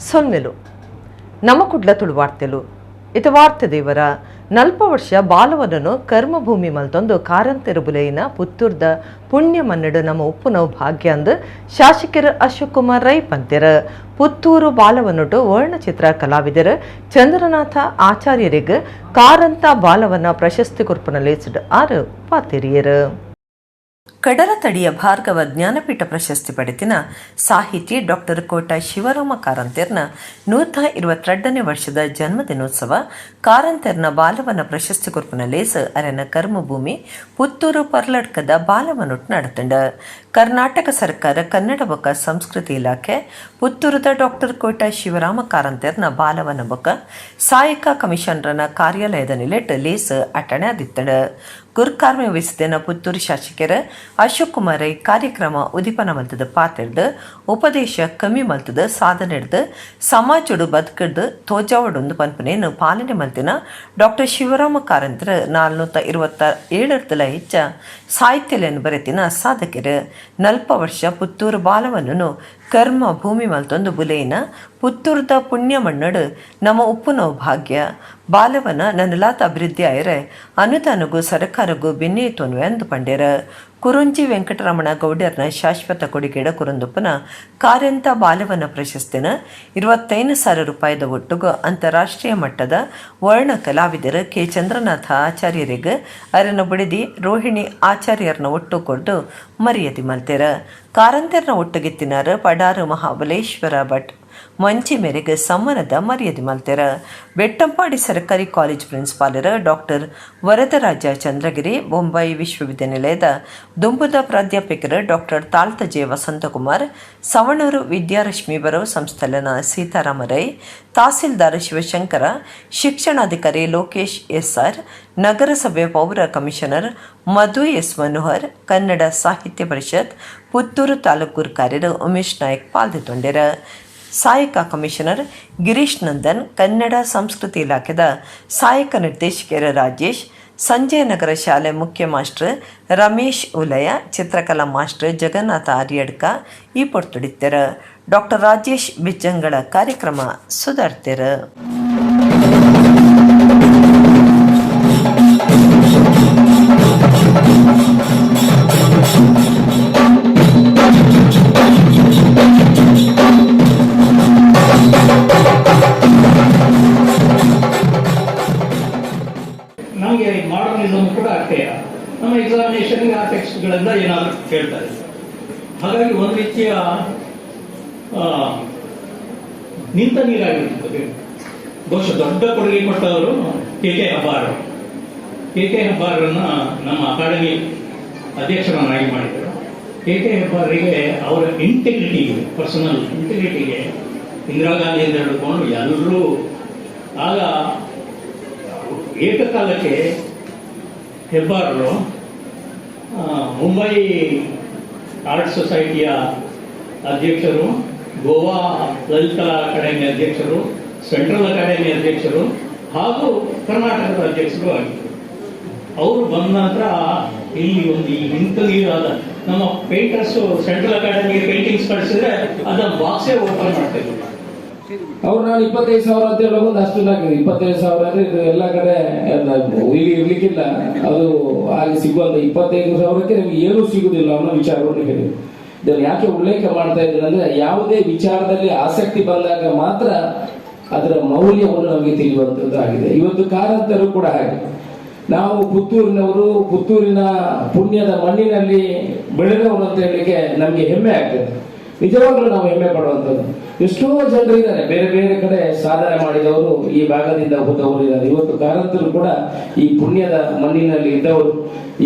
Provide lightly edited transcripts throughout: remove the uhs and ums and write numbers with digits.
ಸೊನ್ನೆಲು ನಮ್ಮ ಕುಡ್ಲ ತುಳುವಾರ್ತೆಲು ಇದು ವಾರ್ತೆ ದೇವರ 40 ವರ್ಷ ಬಾಲವನನ್ನು ಕರ್ಮಭೂಮಿ ಮಲ್ತೊಂದು ಕಾರಂತೆರುಬುಲೆಯಿನ ಪುತ್ತೂರ್ದ ಪುಣ್ಯ ಮನ್ನಡು ನಮ್ಮ ಉಪ್ಪುನವು ಭಾಗ್ಯ ಅಂದು ಶಾಸಕರು ಅಶೋಕ್ ಕುಮಾರ್ ರೈ ಪಂತೆರ ಪುತ್ತೂರು ಬಾಲವನೊಟ್ಟು ವರ್ಣಚಿತ್ರ ಕಲಾವಿದರು ಚಂದ್ರನಾಥ ಆಚಾರ್ಯರಿಗೆ ಕಾರಂತ ಬಾಲವನ ಪ್ರಶಸ್ತಿ ಕೊರ್ಪುನಲ್ಲಿ ಆರು ಪಾತೆರಿಯರು ಕಡಲತಡಿಯ ಭಾರ್ಗವ ಜ್ಞಾನಪೀಠ ಪ್ರಶಸ್ತಿ ಪಡೆದಿನ ಸಾಹಿತಿ ಡಾಕ್ಟರ್ ಕೋಟ ಶಿವರಾಮ ಕಾರಂತೆರ್ನ 122ನೇ ವರ್ಷದ ಜನ್ಮದಿನೋತ್ಸವ ಕಾರಂತೆರ್ನ ಬಾಲವನ ಪ್ರಶಸ್ತಿ ಕೊರ್ಪುನ ಲೇಸ್ ಅರನ ಕರ್ಮಭೂಮಿ ಪುತ್ತೂರು ಪರ್ಲಡ್ಕದ ಬಾಲವನೊಟ್ಟು ನಡೆತಂಡ ಕರ್ನಾಟಕ ಸರ್ಕಾರ ಕನ್ನಡ ಬೊಕ್ಕ ಸಂಸ್ಕೃತಿ ಇಲಾಖೆ ಪುತ್ತೂರದ ಡಾಕ್ಟರ್ ಕೋಟ ಶಿವರಾಮ ಕಾರಂತೆರ್ನ ಬಾಲವನ ಬೊಕ್ಕ ಸಹಾಯಕ ಕಮಿಷನರ್ನ ಕಾರ್ಯಾಲಯದ ನಿಲೆಟ್ ಲೇಸ್ ಅಟಣೆ ಆದಿತ್ತಂಡ ಗುರ್ಕಾರ್ಮೆ ವಹಿಸಿದ ಪುತ್ತೂರು ಶಾಸಕರ ಅಶೋಕ್ ಕುಮಾರ್ ರೈ ಕಾರ್ಯಕ್ರಮ ಉದಿಪನ ಮಲ್ತದ ಪಾತೆಡ್ದು ಉಪದೇಶ ಕಮ್ಮಿ ಮಲ್ತದ ಸಾಧನೆ ಹಿಡ್ದು ಸಮಾಜಡು ಬದುಕಡ್ದು ತೋಜಾವಡೊಂದು ಪನ್ಪನೇನು ಪಾಲನೆ ಮಲ್ತಿನ ಡಾಕ್ಟರ್ ಶಿವರಾಮ ಕಾರಂತರ 427 ಹೆಚ್ಚ ಸಾಹಿತ್ಯಲೆಯನ್ನು ಬರೆತಿನ ಸಾಧಕರು 40 ವರ್ಷ ಪುತ್ತೂರು ಬಾಲವನನ್ನು ಕರ್ಮ ಭೂಮಿ ಮಲ್ತೊಂದು ಬುಲೆಯಿನ ಪುತ್ತೂರ್ದ ಪುಣ್ಯ ಮಣ್ಣಡು ನಮ್ಮ ಉಪ್ಪುನವು ಭಾಗ್ಯ ಬಾಲವನ ನನ್ನಲಾತ ಅಭಿವೃದ್ಧಿ ಆಯರೆ ಅನುದಾನಗೂ ಸರ್ಕಾರಗೂ ಬೆನ್ನೇತೋನ್ವೆ ಅಂದು ಪಂಡ್ಯರ ಕುರುಂಜಿ ವೆಂಕಟರಮಣ ಗೌಡ್ಯರ್ನ ಶಾಶ್ವತ ಕೊಡುಗೆಡ ಕುರುಂದುಪ್ಪನ ಕಾರಂತ ಬಾಲವನ ಪ್ರಶಸ್ತಿನ 25,000 ರೂಪಾಯಿದ ಒಟ್ಟುಗು ಅಂತಾರಾಷ್ಟ್ರೀಯ ಮಟ್ಟದ ವರ್ಣ ಕಲಾವಿದರು ಕೆ ಚಂದ್ರನಾಥ ಆಚಾರ್ಯರಿಗೆ ಅರನ ಬುಡಿದಿ ರೋಹಿಣಿ ಆಚಾರ್ಯರ್ನ ಒಟ್ಟು ಕೊಟ್ಟು ಮರ್ಯಾದೆ ಮಲ್ತೆರ ಕಾರಂತರ್ನ ಒಟ್ಟುಗೆತ್ತಿನಾರ ಪಡಾರು ಮಹಾಬಲೇಶ್ವರ ಭಟ್ ಮಂಚಿ ಮೇರೆಗೆ ಸಮ್ಮಾನದ ಮರ್ಯಾದೆ ಮಲ್ತೆರ ಬೆಟ್ಟಂಪಾಡಿ ಸರ್ಕಾರಿ ಕಾಲೇಜ್ ಪ್ರಿನ್ಸಿಪಾಲರ ಡಾಕ್ಟರ್ ವರದರಾಜ ಚಂದ್ರಗಿರಿ ಬೊಂಬೈ ವಿಶ್ವವಿದ್ಯಾನಿಲಯದ ದುಂಬುದ ಪ್ರಾಧ್ಯಾಪಕರು ಡಾಕ್ಟರ್ ತಾಳ್ತಜೆ ವಸಂತಕುಮಾರ್ ಸವಣೂರು ವಿದ್ಯಾರಶ್ಮಿ ಬರವ್ ಸಂಸ್ಥಲನ ಸೀತಾರಾಮ ರೈ ತಹಸೀಲ್ದಾರ್ ಶಿವಶಂಕರ ಶಿಕ್ಷಣಾಧಿಕಾರಿ ಲೋಕೇಶ್ ಎಸ್ಆರ್ ನಗರಸಭೆ ಪೌರ ಕಮಿಷನರ್ ಮಧು ಎಸ್ ಮನೋಹರ್ ಕನ್ನಡ ಸಾಹಿತ್ಯ ಪರಿಷತ್ ಪುತ್ತೂರು ತಾಲೂಕು ಕಾರ್ಯರು ಉಮೇಶ್ ನಾಯಕ್ ಪಾಲ್ಗೊಂಡಿರ ಸಹಾಯಕ ಕಮಿಷನರ್ ಗಿರೀಶ್ ನಂದನ್ ಕನ್ನಡ ಸಂಸ್ಕೃತಿ ಇಲಾಖೆದ ಸಹಾಯಕ ನಿರ್ದೇಶಕರ ರಾಜೇಶ್ ಸಂಜಯ ನಗರ ಶಾಲೆ ಮುಖ್ಯ ಮಾಸ್ಟರ್ ರಮೇಶ್ ಉಲಯ ಚಿತ್ರಕಲಾ ಮಾಸ್ಟರ್ ಜಗನ್ನಾಥ ಆರ್ಯಡ್ಕ ಈ ಪೊರ್ತುಡಿತ್ತರ ಡಾಕ್ಟರ್ ರಾಜೇಶ್ ಬಿಜ್ಜಂಗಳ ಕಾರ್ಯಕ್ರಮ ಸುಧಾರ್ತೆರ ನಮಗೆ ಮಾಡರ್ನಿಸಮ್ ಕೂಡ ಆಗ್ತೇ ನಮ್ಮ ಎಕ್ಸಾಮಿನೇಷನ್ಗೆ ಆ ಟೆಕ್ಸ್ಟ್ಗಳಿಂದ ಏನಾದರೂ ಕೇಳ್ತಾರೆ. ಹಾಗಾಗಿ ಒಂದು ರೀತಿಯ ನಿಂತ ನೀರಾಗಿರ್ತದೆ. ಬಹುಶಃ ದೊಡ್ಡ ಕೊಡುಗೆ ಕೊಟ್ಟವರು ಕೆ ಕೆ ಹೆಬ್ಬಾರನ್ನ ನಮ್ಮ ಅಕಾಡೆಮಿ ಅಧ್ಯಕ್ಷರನ್ನಾಗಿ ಮಾಡಿದರು. ಕೆ ಕೆ ಹೆಬ್ಬಾರಿಗೆ ಅವರ ಇಂಟೆಗ್ರಿಟಿಗೆ, ಪರ್ಸನಲ್ ಇಂಟೆಗ್ರಿಟಿಗೆ ಇಂದಿರಾ ಗಾಂಧಿಯಿಂದ ಹಿಡ್ಕೊಂಡು ಎಲ್ಲರೂ ಆಗ ಏಕಕಾಲಕ್ಕೆ ಹೆಬ್ಬಾರರು ಮುಂಬೈ ಆರ್ಟ್ ಸೊಸೈಟಿಯ ಅಧ್ಯಕ್ಷರು, ಗೋವಾ ಲಲಿತಾ ಅಕಾಡೆಮಿ ಅಧ್ಯಕ್ಷರು, ಸೆಂಟ್ರಲ್ ಅಕಾಡೆಮಿ ಅಧ್ಯಕ್ಷರು ಹಾಗೂ ಕರ್ನಾಟಕದ ಅಧ್ಯಕ್ಷರು ಆಗಿದ್ದರು. ಅವರು ಬಂದ ನಂತರ ಇಲ್ಲಿ ಒಂದು ಇಂಥ ನೀರಾದ ನಮ್ಮ ಪೇಂಟರ್ಸು ಸೆಂಟ್ರಲ್ ಅಕಾಡೆಮಿಗೆ ಪೇಂಟಿಂಗ್ಸ್ ಕಳಿಸಿದ್ರೆ ಅದನ್ನ ಬಾಕ್ಸೇ ಓಪನ್ ಮಾಡ್ತಾ ಇದ್ರು. ಅವ್ರು ನಾನು 25,000 ಅಂತ ಹೇಳಬಹುದು, ಅಷ್ಟು 25,000 ಅಂದ್ರೆ ಇದು ಎಲ್ಲ ಕಡೆ ಇಲ್ಲಿ ಇರ್ಲಿಕ್ಕಿಲ್ಲ. ಅದು ಅಲ್ಲಿ ಸಿಗುವಂತ 25,000ಕ್ಕೆ ನಿಮ್ಗೆ ಏನೂ ಸಿಗುದಿಲ್ಲ ಅನ್ನೋ ವಿಚಾರವನ್ನು ಹೇಳಿ ಇದನ್ನು ಯಾಕೆ ಉಲ್ಲೇಖ ಮಾಡ್ತಾ ಇದ್ದೀನಿ ಅಂದ್ರೆ, ಯಾವುದೇ ವಿಚಾರದಲ್ಲಿ ಆಸಕ್ತಿ ಬಂದಾಗ ಮಾತ್ರ ಅದರ ಮೌಲ್ಯವನ್ನು ನಮಗೆ ತಿಳಿಯುವಂಥದ್ದು ಆಗಿದೆ. ಇವತ್ತು ಕಾರಂತರು ಕೂಡ ಹಾಗೆ. ನಾವು ಪುತ್ತೂರಿನವರು, ಪುತ್ತೂರಿನ ಪುಣ್ಯದ ಮಣ್ಣಿನಲ್ಲಿ ಬೆಳೆದವರು ಅಂತ ಹೇಳಲಿಕ್ಕೆ ನಮಗೆ ಹೆಮ್ಮೆ ಆಗ್ತದೆ. ನಿಜವಾಗ್ಲೂ ನಾವು ಹೆಮ್ಮೆ ಪಡುವಂಥದ್ದು. ಎಷ್ಟೋ ಜನರು ಇದ್ದಾರೆ, ಬೇರೆ ಬೇರೆ ಕಡೆ ಸಾಧನೆ ಮಾಡಿದವರು ಈ ಭಾಗದಿಂದ ಹೋದವರು ಇದ್ದಾರೆ. ಇವತ್ತು ಕಾರಂತರು ಕೂಡ ಈ ಪುಣ್ಯದ ಮಣ್ಣಿನಲ್ಲಿ ಇದ್ದವರು.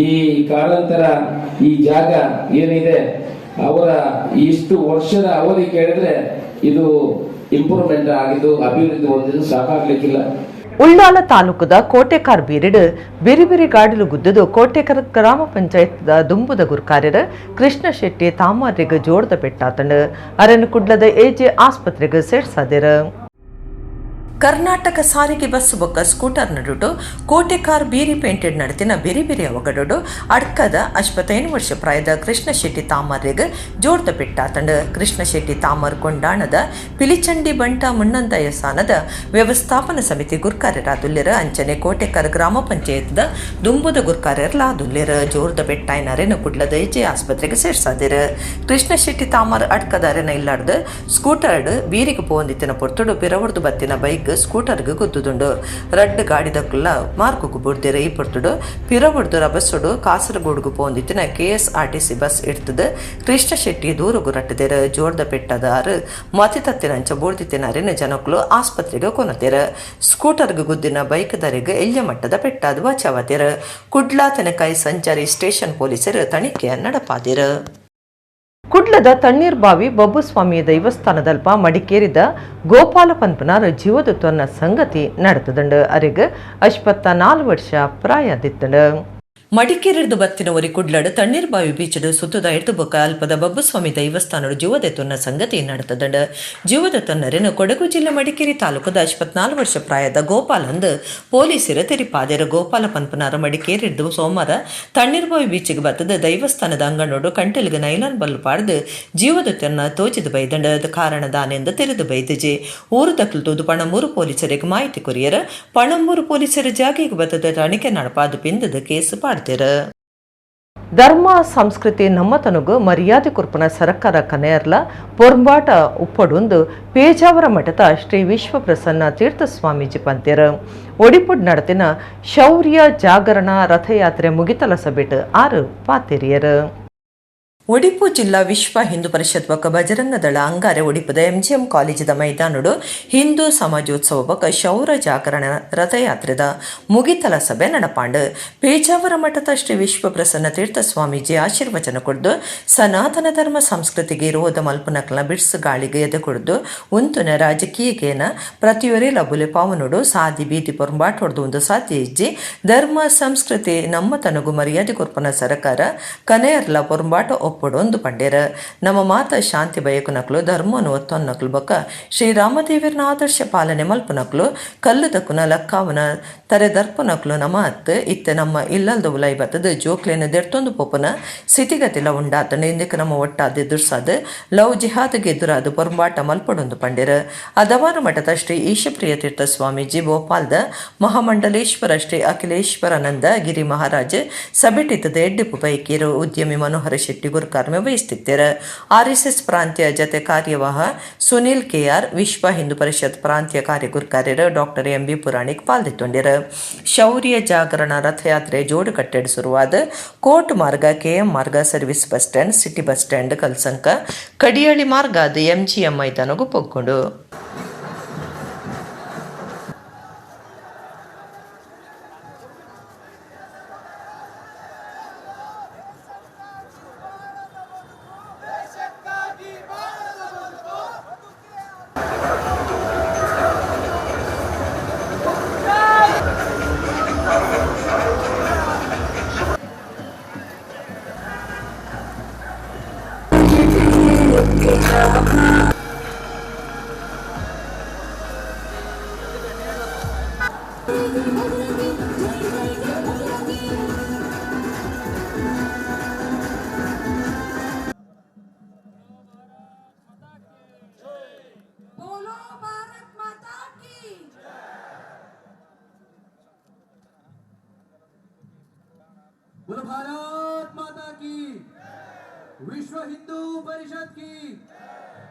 ಈ ಕಾರಂತರ ಈ ಜಾಗ ಏನಿದೆ, ಅವರ ಇಷ್ಟು ವರ್ಷದ ಅವಧಿ ಕೇಳಿದ್ರೆ ಇದು ಇಂಪ್ರೂವ್ಮೆಂಟ್ ಆಗಿದ್ದು, ಅಭಿವೃದ್ಧಿ ಹೊಂದಿದ್ದು ಸಾಕಾಗ್ಲಿಕ್ಕಿಲ್ಲ. ಉಳ್ಳಾಲ ತಾಲೂಕದ ಕೋಟೆಕಾರ್ ಬೀರಿಡು ಬಿರಿ ಬಿರಿ ಗಾಡಿಲು ಗುದ್ದುದು ಕೋಟೆಕರ್ ಗ್ರಾಮ ಪಂಚಾಯತ್ದ ದುಂಬುದ ಗುರ್ಕಾರ್ಯರ ಕೃಷ್ಣ ಶೆಟ್ಟಿ ತಾಮಾರಿಗೆ ಜೋಡದ ಪೆಟ್ಟಾತಂಡು ಅರನ್ನು ಕುಡ್ಲದ ಎಜೆ ಆಸ್ಪತ್ರೆಗೆ ಸೇರ್ಸಾದಿರ. ಕರ್ನಾಟಕ ಸಾರಿಗೆ ಬಸ್ ಬೊಕ್ಕ ಸ್ಕೂಟರ್ ನಡುಡು ಕೋಟೆ ಕಾರ್ ಬೀರಿ ಪೇಂಟೆಡ್ ನಡತಿನ ಬೇರೆ ಬೇರೆ ಅವಗಡಡು ಅಡ್ಕದ 55 ವರ್ಷ ಪ್ರಾಯದ ಕೃಷ್ಣ ಶೆಟ್ಟಿ ತಾಮರ್ರಿಗೆ ಜೋಡ್ದ ಪೆಟ್ಟಾತಂಡ ಕೃಷ್ಣ ಶೆಟ್ಟಿ ತಾಮರ್ ಕೊಂಡಾಣದ ಪಿಲಿಚಂಡಿ ಬಂಟ ಮುನ್ನಂದಯ ಸ್ಥಾನದ ವ್ಯವಸ್ಥಾಪನಾ ಸಮಿತಿ ಗುರ್ಕಾರ್ಯರಾದುಲ್ಯರ ಅಂಚನೆ ಕೋಟೆಕಾರ್ ಗ್ರಾಮ ಪಂಚಾಯತ್ದ ದುಂಬುದ ಗುರ್ಕಾರ್ಯರ್ಲಾದುಲ್ಯರ ಜೋರ್ದ ಪೆಟ್ಟಾಯ್ನರೆನ ಕುಡ್ಲದ ಎಜೆ ಆಸ್ಪತ್ರೆಗೆ ಸೇರ್ಸಾದಿರ ಕೃಷ್ಣ ಶೆಟ್ಟಿ ತಾಮರ್ ಅಡ್ಕದಾರೆನ ಇಲ್ಲಾರ್ದು ಸ್ಕೂಟರ್ ಬೀರಿಗೆ ಪೋಂದಿತ್ತಿನ ಪೊರ್ತುಡು ಪಿರವರ್ದು ಬತ್ತಿನ ಬೈಕ್ ಸ್ಕೂಟರ್ಗೆ ಗುದ್ದುದುಂಡು ರಡ್ಡ್ ಗಾಡಿದಕ್ಕುಲ್ಲ ಮಾರ್ಗು ಬುಡ್ದಿರ ಈ ಪೊರ್ತುಡು ಪಿರವರ್ದು ಬಸ್ಸುಡು ಕಾಸರಗೋಡುಗು ಪೋಂದಿತ್ತಿನ KSRTC ಬಸ್ ಇಡ್ತದ ಕೃಷ್ಣ ಶೆಟ್ಟಿ ದೂರುಗು ರಟ್ಟದಿರ ಜೋರ್ದ ಪೆಟ್ಟದಾರು ಮತಿತತ್ತಿನಂಚ ಬೂಡ್ದಿತ್ತಿನರಿನ ಜನಕ್ಕಳು ಆಸ್ಪತ್ರೆಗೆ ಕೊನತಿರ ಸ್ಕೂಟರ್ಗೆ ಗುದ್ದಿನ ಬೈಕ್ ದರಿಗೆ ಎಲ್ಯ ಮಟ್ಟದ ಪೆಟ್ಟಾದ ಬಚಾವತಿರ ಕುಡ್ಲಾ ತೆನಕಾಯಿ ಸಂಚಾರಿ ಸ್ಟೇಷನ್ ಪೊಲೀಸರು ತನಿಖೆಯ ನಡಪಾದಿರ ಕುಡ್ಲದ ತಣ್ಣೀರ್ಬಾವಿ ಬಬ್ಬುಸ್ವಾಮಿ ದೈವಸ್ಥಾನದಲ್ಪ ಮಡಿಕೇರಿದ ಗೋಪಾಲ ಪನ್ಪನಾರ್ ಜೀವದ ತೊನ್ನ ಸಂಗತಿ ನಡೆತದಂಡು ಅರಿಗ 54 ವರ್ಷ ಪ್ರಾಯದಿತ್ತಂಡು ಮಡಿಕೇರಿದು ಬತ್ತಿನ ಒರಿ ಕುಡ್ಲಡು ತಣ್ಣೀರ್ಬಾವಿ ಬೀಚಡು ಸುತ್ತದ ಎಡ್ದುಬೊಕ್ಕ ಅಲ್ಪದ ಬಬ್ಬುಸ್ವಾಮಿ ದೈವಸ್ಥಾನಡು ಜೀವದ ತೊನ್ನ ಸಂಗತಿ ನಡೆತದಂಡು ಜೀವದ ತೊನ್ನರೆನು ಕೊಡಗು ಜಿಲ್ಲೆ ಮಡಿಕೇರಿ ತಾಲೂಕದ 54 ವರ್ಷ ಪ್ರಾಯದ ಗೋಪಾಲಂದು ಪೊಲೀಸರ ತೆರಿಪಾದೆರ ಗೋಪಾಲ ಪನ್ಪನಾರ ಮಡಿಕೇರಿದು ಸೋಮವಾರ ತಣ್ಣೀರ್ಬಾವಿ ಬೀಚಿಗೆ ಬತ್ತದ ದೈವಸ್ಥಾನದ ಅಂಗನೋಡು ಕಂಟೆಲ್ಗೆ ನೈಲಾನ್ ಬಲ್ಲು ಪಾಡ್ದು ಜೀವದ ತೊನ್ನ ತೋಚಿದ ಬೈದಂಡ ಕಾರಣದಾನೆಂದು ತೆರೆದು ಬೈದಜೆ ಊರು ತಕ್ಲು ತೂದು ಪಣಮೂರು ಪೊಲೀಸರಿಗೆ ಮಾಹಿತಿ ಕೊರಿಯರ ಪಣಮೂರು ಪೊಲೀಸರ ಜಾಗಿಗೆ ಬತ್ತದ ತನಿಖೆ ನಡಪಾದು ಪಿಂದದ ಕೇಸು ಪಾಡ್ದಿರ ಧರ್ಮ ಸಂಸ್ಕೃತಿ ನಮ್ಮತನುಗು ಮರ್ಯಾದೆ ಕುರ್ಪನ ಸರ್ಕಾರ ಕನೆಯರ್ಲ ಪೊರ್ಂಬಾಟ ಉಪ್ಪಡೊಂದು ಪೇಜಾವರ ಮಠದ ಶ್ರೀ ವಿಶ್ವಪ್ರಸನ್ನ ತೀರ್ಥ ಸ್ವಾಮೀಜಿ ಪಂತ್ಯರ ಒಡಿಪುಡ್ ನಡತಿನ ಶೌರ್ಯ ಜಾಗರಣ ರಥಯಾತ್ರೆ ಮುಗಿತಲ ಸಬಿಟ್ 6 ಪಾತೆರಿಯರು ಒಡಿಪು ಜಿಲ್ಲಾ ವಿಶ್ವ ಹಿಂದೂ ಪರಿಷತ್ ಬೊಕ್ಕ ಬಜರಂಗ ದಳ ಅಂಗಾರೆ ಒಡಿಪುದ MGM ಕಾಲೇಜಿದ ಮೈದಾನುಡು ಹಿಂದೂ ಸಮಾಜೋತ್ಸವ ಬೊಕ್ಕ ಶೌರ್ಯ ಜಾಗರಣ ರಥಯಾತ್ರೆದ ಮುಗಿತಲ ಸಭೆ ನಡಪಾಂಡು ಪೇಜಾವರ ಮಠದ ಶ್ರೀ ವಿಶ್ವ ಪ್ರಸನ್ನ ತೀರ್ಥ ಸ್ವಾಮೀಜಿ ಆಶೀರ್ವಚನ ಕೊಡ್ದು ಸನಾತನ ಧರ್ಮ ಸಂಸ್ಕೃತಿಗೆ ಇರುವುದ ಮಲ್ಪನಕ್ಲ ಬಿಡ್ಸು ಗಾಳಿಗೆ ಎದೆ ಕೊಡ್ದು ಉಂತುನ ರಾಜಕೀಯಗೇನ ಪ್ರತಿಯೊರೆ ಲಬುಲೆ ಪಾವನುಡು ಸಾದಿ ಬೀದಿ ಪೊರ್ಂಬಾಟ್ ಹೊಡೆದು ಒಂದು ಸಾಧ್ಯ ಇಜ್ಜಿ ಧರ್ಮ ಸಂಸ್ಕೃತಿ ನಮ್ಮ ತನಗು ಮರ್ಯಾದೆ ಕೊರ್ಪನ ಸರಕಾರ ಕನೆಯರ್ಲ ಪೊರ್ಂಬಾಟ ಒಪ್ಪೊಡೊಂದು ಪಂಡೇರ ನಮ್ಮ ಮಾತ ಶಾಂತಿ ಬಯಕುನಕ್ಲು ಧರ್ಮವನ್ನು ಒತ್ತೊನ್ನಕ್ಲು ಬೊಕ್ಕ ಶ್ರೀರಾಮದೇವರನ ಆದರ್ಶ ಪಾಲನೆ ಮಲ್ಪನಕ್ಲು ಕಲ್ಲುದಕ್ಕುನ ಲಕ್ಕಾವನ ತರೆದರ್ಪನಕ್ಲು ನಮತ್ ಇತ್ತೆ ನಮ್ಮ ಇಲ್ಲಲ್ದ ಉಲೈ ಬತ್ತದ ಜೋಕ್ಲೇನ ದೆಡ್ತೊಂದು ಪೊಪ್ಪನ ಸ್ಥಿತಿಗತಿಲ ಉಂಡಾತನ ಇಂದಕ್ಕೆ ನಮ್ಮ ಒಟ್ಟಾದ ಎದುರ್ಸಾದ ಲವ್ ಜಿಹಾದ್ಗೆ ಎದುರಾದ ಪೊರ್ಂಬಾಟ ಮಲ್ಪಡೊಂದು ಪಂಡೇರ ಅದವಾರ ಮಠದ ಶ್ರೀ ಈಶಪ್ರಿಯ ತೀರ್ಥ ಸ್ವಾಮೀಜಿ ಭೋಪಾಲ್ದ ಮಹಾಮಂಡಲೇಶ್ವರ ಶ್ರೀ ಅಖಿಲೇಶ್ವರಾನಂದ ಗಿರಿ ಮಹಾರಾಜ್ ಸಭೆಟಿತದ ಎಡ್ಡಿಪು ಪೈಕೀರು ಉದ್ಯಮಿ ಮನೋಹರ ಶೆಟ್ಟಿ ಗುರುಕಾರ್ಮೆ ವಹಿಸುತ್ತಿದ್ದಾರೆ RSS ಪ್ರಾಂತ್ಯ ಜತೆ ಕಾರ್ಯವಾಹ ಸುನಿಲ್ KR ವಿಶ್ವ ಹಿಂದೂ ಪರಿಷತ್ ಪ್ರಾಂತ್ಯ ಕಾರ್ಯಗುರ್ಕಾರ್ಯರು ಡಾಕ್ಟರ್ MB ಪುರಾಣಿಕ್ ಪಾಲ್ದಿತ್ತೊಂಡಿರ ಶೌರ್ಯ ಜಾಗರಣ ರಥಯಾತ್ರೆ ಜೋಡು ಕಟ್ಟೆಡು ಶುರುವಾದ ಕೋಟ್ ಮಾರ್ಗ KM ಮಾರ್ಗ service bus stand city bus stand Kalsanka Kadiyali ಮಾರ್ಗ ಅದು MGM ಮೈದಾನಗೂ ಪೊಗ್ಗೊಂಡು बोलो भारत माता की विश्व हिंदू परिषद की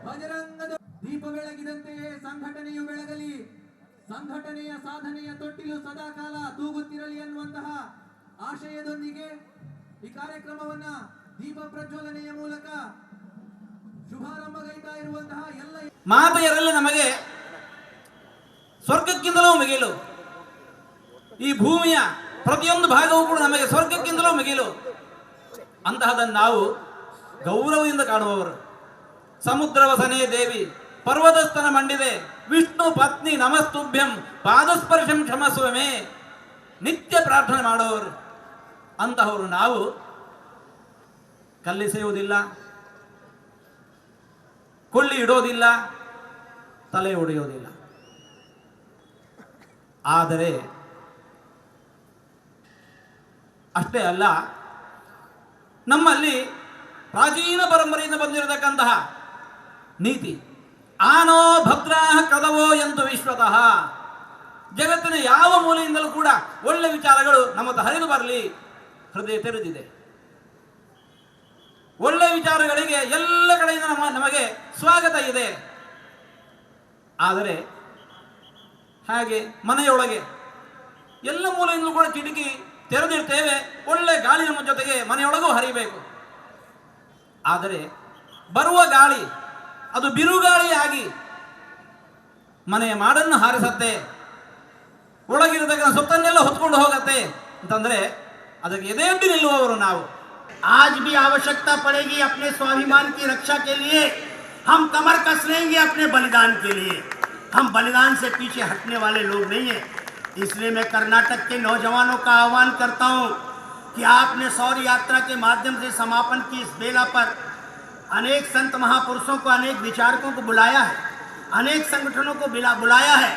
ಬಜರಂಗದ ದೀಪ ಬೆಳಗಿದಂತೆಯೇ ಸಂಘಟನೆಯು ಬೆಳಗಲಿ ಸಂಘಟನೆಯ ಸಾಧನೆಯ ತೊಟ್ಟಿಲು ಸದಾಕಾಲ ತೂಗುತ್ತಿರಲಿ ಅನ್ನುವಂತಹ ಆಶಯದೊಂದಿಗೆ ಈ ಕಾರ್ಯಕ್ರಮವನ್ನ ದೀಪ ಪ್ರಜ್ವಲನೆಯ ಮೂಲಕ ಶುಭಾರಂಭಗೈತಾ ಇರುವಂತಹ ಎಲ್ಲ ಮಾತೆಯರೆಲ್ಲ ನಮಗೆ ಸ್ವರ್ಗಕ್ಕಿಂತಲೂ ಮಿಗಿಲು, ಈ ಭೂಮಿಯ ಪ್ರತಿಯೊಂದು ಭಾಗವೂ ಕೂಡ ನಮಗೆ ಸ್ವರ್ಗಕ್ಕಿಂತಲೂ ಮಿಗಿಲು. ಅಂತಹದನ್ನು ನಾವು ಗೌರವದಿಂದ ಕಾಣುವವರು. ಸಮುದ್ರವಸನೆ ದೇವಿ ಪರ್ವತಸ್ಥನ ಮಂಡಿದೆ ವಿಷ್ಣು ಪತ್ನಿ ನಮಸ್ತುಭ್ಯಂ ಪಾದಸ್ಪರ್ಶಂ ಕ್ಷಮಸ್ವಮೇ ನಿತ್ಯ ಪ್ರಾರ್ಥನೆ ಮಾಡುವವರು. ಅಂತಹವರು ನಾವು ಕಲ್ಲಿಸೆಯುವುದಿಲ್ಲ, ಕೊಳ್ಳಿ ಇಡೋದಿಲ್ಲ, ತಲೆ ಒಡೆಯೋದಿಲ್ಲ. ಆದರೆ ಅಷ್ಟೇ ಅಲ್ಲ, ನಮ್ಮಲ್ಲಿ ಪ್ರಾಚೀನ ಪರಂಪರೆಯಿಂದ ಬಂದಿರತಕ್ಕಂತಹ ನೀತಿ ಆನೋ ಭದ್ರಾ ಕದವೋ ಎಂದು ವಿಶ್ವತಃ, ಜಗತ್ತಿನ ಯಾವ ಮೂಲೆಯಿಂದಲೂ ಕೂಡ ಒಳ್ಳೆ ವಿಚಾರಗಳು ನಮ್ಮ ಹರಿದು ಬರಲಿ, ಹೃದಯ ತೆರೆದಿದೆ. ಒಳ್ಳೆ ವಿಚಾರಗಳಿಗೆ ಎಲ್ಲ ಕಡೆಯಿಂದ ನಮಗೆ ಸ್ವಾಗತ ಇದೆ. ಆದರೆ ಹಾಗೆ ಮನೆಯೊಳಗೆ ಎಲ್ಲ ಮೂಲೆಯಿಂದಲೂ ಕೂಡ ಕಿಟಕಿ ತೆರೆದಿರ್ತೇವೆ, ಒಳ್ಳೆ ಗಾಳಿ ನಮ್ಮ ಜೊತೆಗೆ ಮನೆಯೊಳಗೂ ಹರಿಬೇಕು. ಆದರೆ ಬರುವ ಗಾಳಿ ಅದು ಬಿರುಗಾಳಿಯಾಗಿ ಮನೆಯ ಮಾಡನ್ನು ಹಾರಿಸತ್ತೆ, ಒಳಗಿರತಕ್ಕಂಥ ಸೊತ್ತನ್ನೆಲ್ಲ ಹೊತ್ಕೊಂಡು ಹೋಗತ್ತೆ ಅಂತಂದ್ರೆ ಅದಕ್ಕೆ ಎದೆಯೊಡ್ಡಿ ನಿಲ್ಲುವವರು ನಾವು. आज भी आवश्यकता पड़ेगी अपने स्वाभिमान की रक्षा के लिए, हम कमर कस लेंगे अपने बलिदान के लिए। हम बलिदान से पीछे हटने वाले लोग नहीं हैं। इसलिए मैं कर्नाटक के नौजवानों का आह्वान करता हूं कि आपने सौर यात्रा के माध्यम से समापन की इस बेला पर अनेक संत महापुरुषों को, अनेक विचारकों को बुलाया है, अनेक संगठनों को बुलाया है।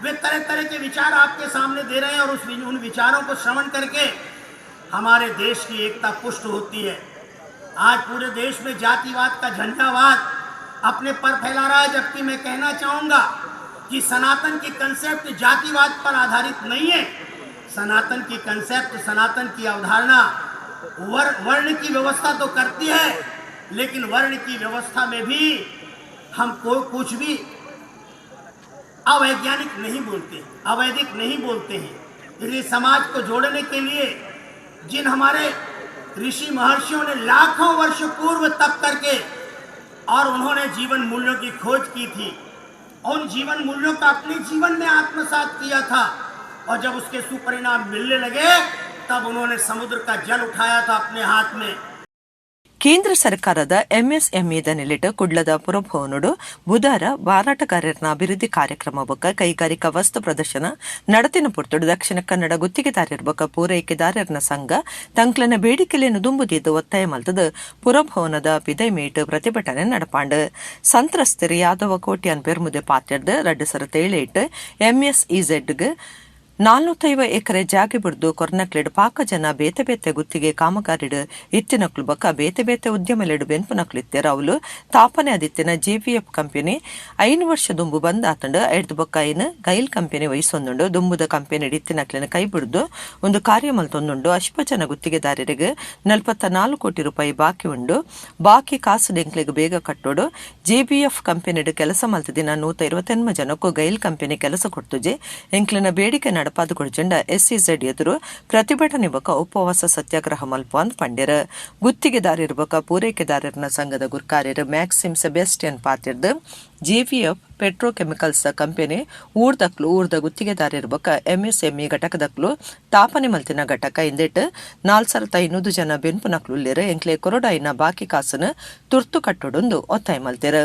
वे तरह तरह के विचार आपके सामने दे रहे हैं और उन विचारों को श्रवण करके हमारे देश की एकता पुष्ट होती है। आज पूरे देश में जातिवाद का झंडावाद अपने पर फैला रहा है, जबकि मैं कहना चाहूँगा कि सनातन की कंसेप्ट जातिवाद पर आधारित नहीं है। सनातन की कंसेप्ट, सनातन की अवधारणा वर्ण की व्यवस्था तो करती है, लेकिन वर्ण की व्यवस्था में भी हम कुछ भी अवैज्ञानिक नहीं बोलते, अवैधिक नहीं बोलते हैं। इसलिए समाज को जोड़ने के लिए जिन हमारे ऋषि महर्षियों ने लाखों वर्ष पूर्व तप करके और उन्होंने जीवन मूल्यों की खोज की थी, उन जीवन मूल्यों का अपने जीवन में आत्मसात किया था, और जब उसके सुपरिणाम मिलने लगे तब उन्होंने समुद्र का जल उठाया था अपने हाथ में। ಕೇಂದ್ರ ಸರ್ಕಾರದ ಎಂಎಸ್ಎಂಇದ ನೆಲೆಟ್ಟು ಕುಡ್ಲದ ಪುರಭವನಡು ಬುಧವಾರ ಮಾರಾಟಗಾರರ ಅಭಿವೃದ್ಧಿ ಕಾರ್ಯಕ್ರಮ ಬೊಕ್ಕ ಕೈಗಾರಿಕಾ ವಸ್ತು ಪ್ರದರ್ಶನ ನಡತಿನ ಪುರ್ತುಡು ದಕ್ಷಿಣ ಕನ್ನಡ ಗುತ್ತಿಗೆದಾರರ ಬೊಕ್ಕ ಪೂರೈಕೆದಾರರ ಸಂಘ ತಂಕ್ಲನ ಬೇಡಿಕೆಲೆಯನ್ನು ದುಂಬುದಿದ್ದು ಒತ್ತಾಯ ಮಲ್ತದ ಪುರಭವನದ ಪಿದೈಮೇಟ್ ಪ್ರತಿಭಟನೆ ನಡಪಾಂಡು ಸಂತ್ರಸ್ತರು ಯಾದವ ಕೋಟ್ಯಾನ್ ಪೆರ್ಮುದೆ ಪಾತ್ಯರ್ದು 2007 ಎಂಎಸ್ಇಝೆಡ್ಗೆ 450 ಎಕರೆ ಜಾಗೆ ಬಿಡ್ದು ಕೊರ್ನಕ್ಲೆಡ್ ಪಾಕ ಜನ ಬೇತೆ ಬೇತೆ ಗುತ್ತಿಗೆ ಕಾಮಗಾರಿಡು ಇತ್ತಿನಕ್ಲು ಬೊಕ್ಕ ಬೇತೆ ಬೇತೆ ಉದ್ಯಮಲೆಡು ಬೆನ್ಪುನಕ್ಲಿತ್ತೆರ ಅವಲು ತಾಪನೆ ಆದಿತ್ತಿನ ಜೆವಿಎಫ್ ಕಂಪನಿ 5 ವರ್ಷ ದುಂಬು ಬಂದ್ ಆತಂಡು ಎಡ್ದು ಬೊಕ್ಕ ಐನು ಗೈಲ್ ಕಂಪನಿ ವಹಿಸೊಂದುಂಡು ದುಂಬುದ ಕಂಪನಿ ಇತ್ತಿನಕ್ಲಿನ ಕೈ ಬಿಡ್ದು ಒಂದು ಕಾರ್ಯ ಮಲ್ತೊಂದುಂಡು ಅಶ್ಪ ಜನ ಗುತ್ತಿಗೆದಾರರಿಗೆ 44 ಕೋಟಿ ರೂಪಾಯಿ ಬಾಕಿ ಉಂಡು. ಬಾಕಿ ಕಾಸು ಡೆಂಕ್ಲಿಗೆ ಬೇಗ ಕಟ್ಟೋಡು ಜೆಬಿಎಫ್ ಕಂಪನಿಡು ಕೆಲಸ ಮಲ್ತದಿನ 128 ಜನಕ್ಕೂ ಗೈಲ್ ಕಂಪನಿ ಕೆಲಸ ಕೊಡ್ತುಜೆ ಎಂಕ್ಲಿನ ಬೇಡಿಕೆ ಪಾದುಕೊಳ್ಚಂಡ ಎಸ್ಇಝೆಡ್ ಎದುರು ಪ್ರತಿಭಟನೆ ಬೊಕ್ಕ ಉಪವಾಸ ಸತ್ಯಾಗ್ರಹ ಮಲ್ಪೊಂದ್ ಪಂಡ್ಯರ ಗುತ್ತಿಗೆದಾರರ ಬೊಕ್ಕ ಪೂರೈಕೆದಾರರ ಸಂಘದ ಗುರ್ಕಾರ್ಯರು ಮ್ಯಾಕ್ಸಿಮ್ ಸೆಬೆಸ್ಟಿಯನ್ ಪಾತಿರ್ದು ಜೆವಿಎಫ್ ಪೆಟ್ರೋಕೆಮಿಕಲ್ಸ್ ಕಂಪನಿ ಊರ್ದ ಗುತ್ತಿಗೆದಾರರ ಬೊಕ್ಕ ಎಂಎಸ್ಎಂಇ ಘಟಕದಕ್ಲು ತಾಪನೆ ಮಲ್ತಿನ ಘಟಕ ಇಂದೆಟ್ 4500 ಜನ ಬೆನ್ಪುನಕ್ಲುಲ್ಲೆರು ಎಂಕ್ಲೆ ಕೊರಡಾಯಿನ ಬಾಕಿ ಕಾಸನ ತುರ್ತು ಕಟ್ಟೊಡೊಂದು ಒತ್ತಾಯ ಮಲ್ತೆರು.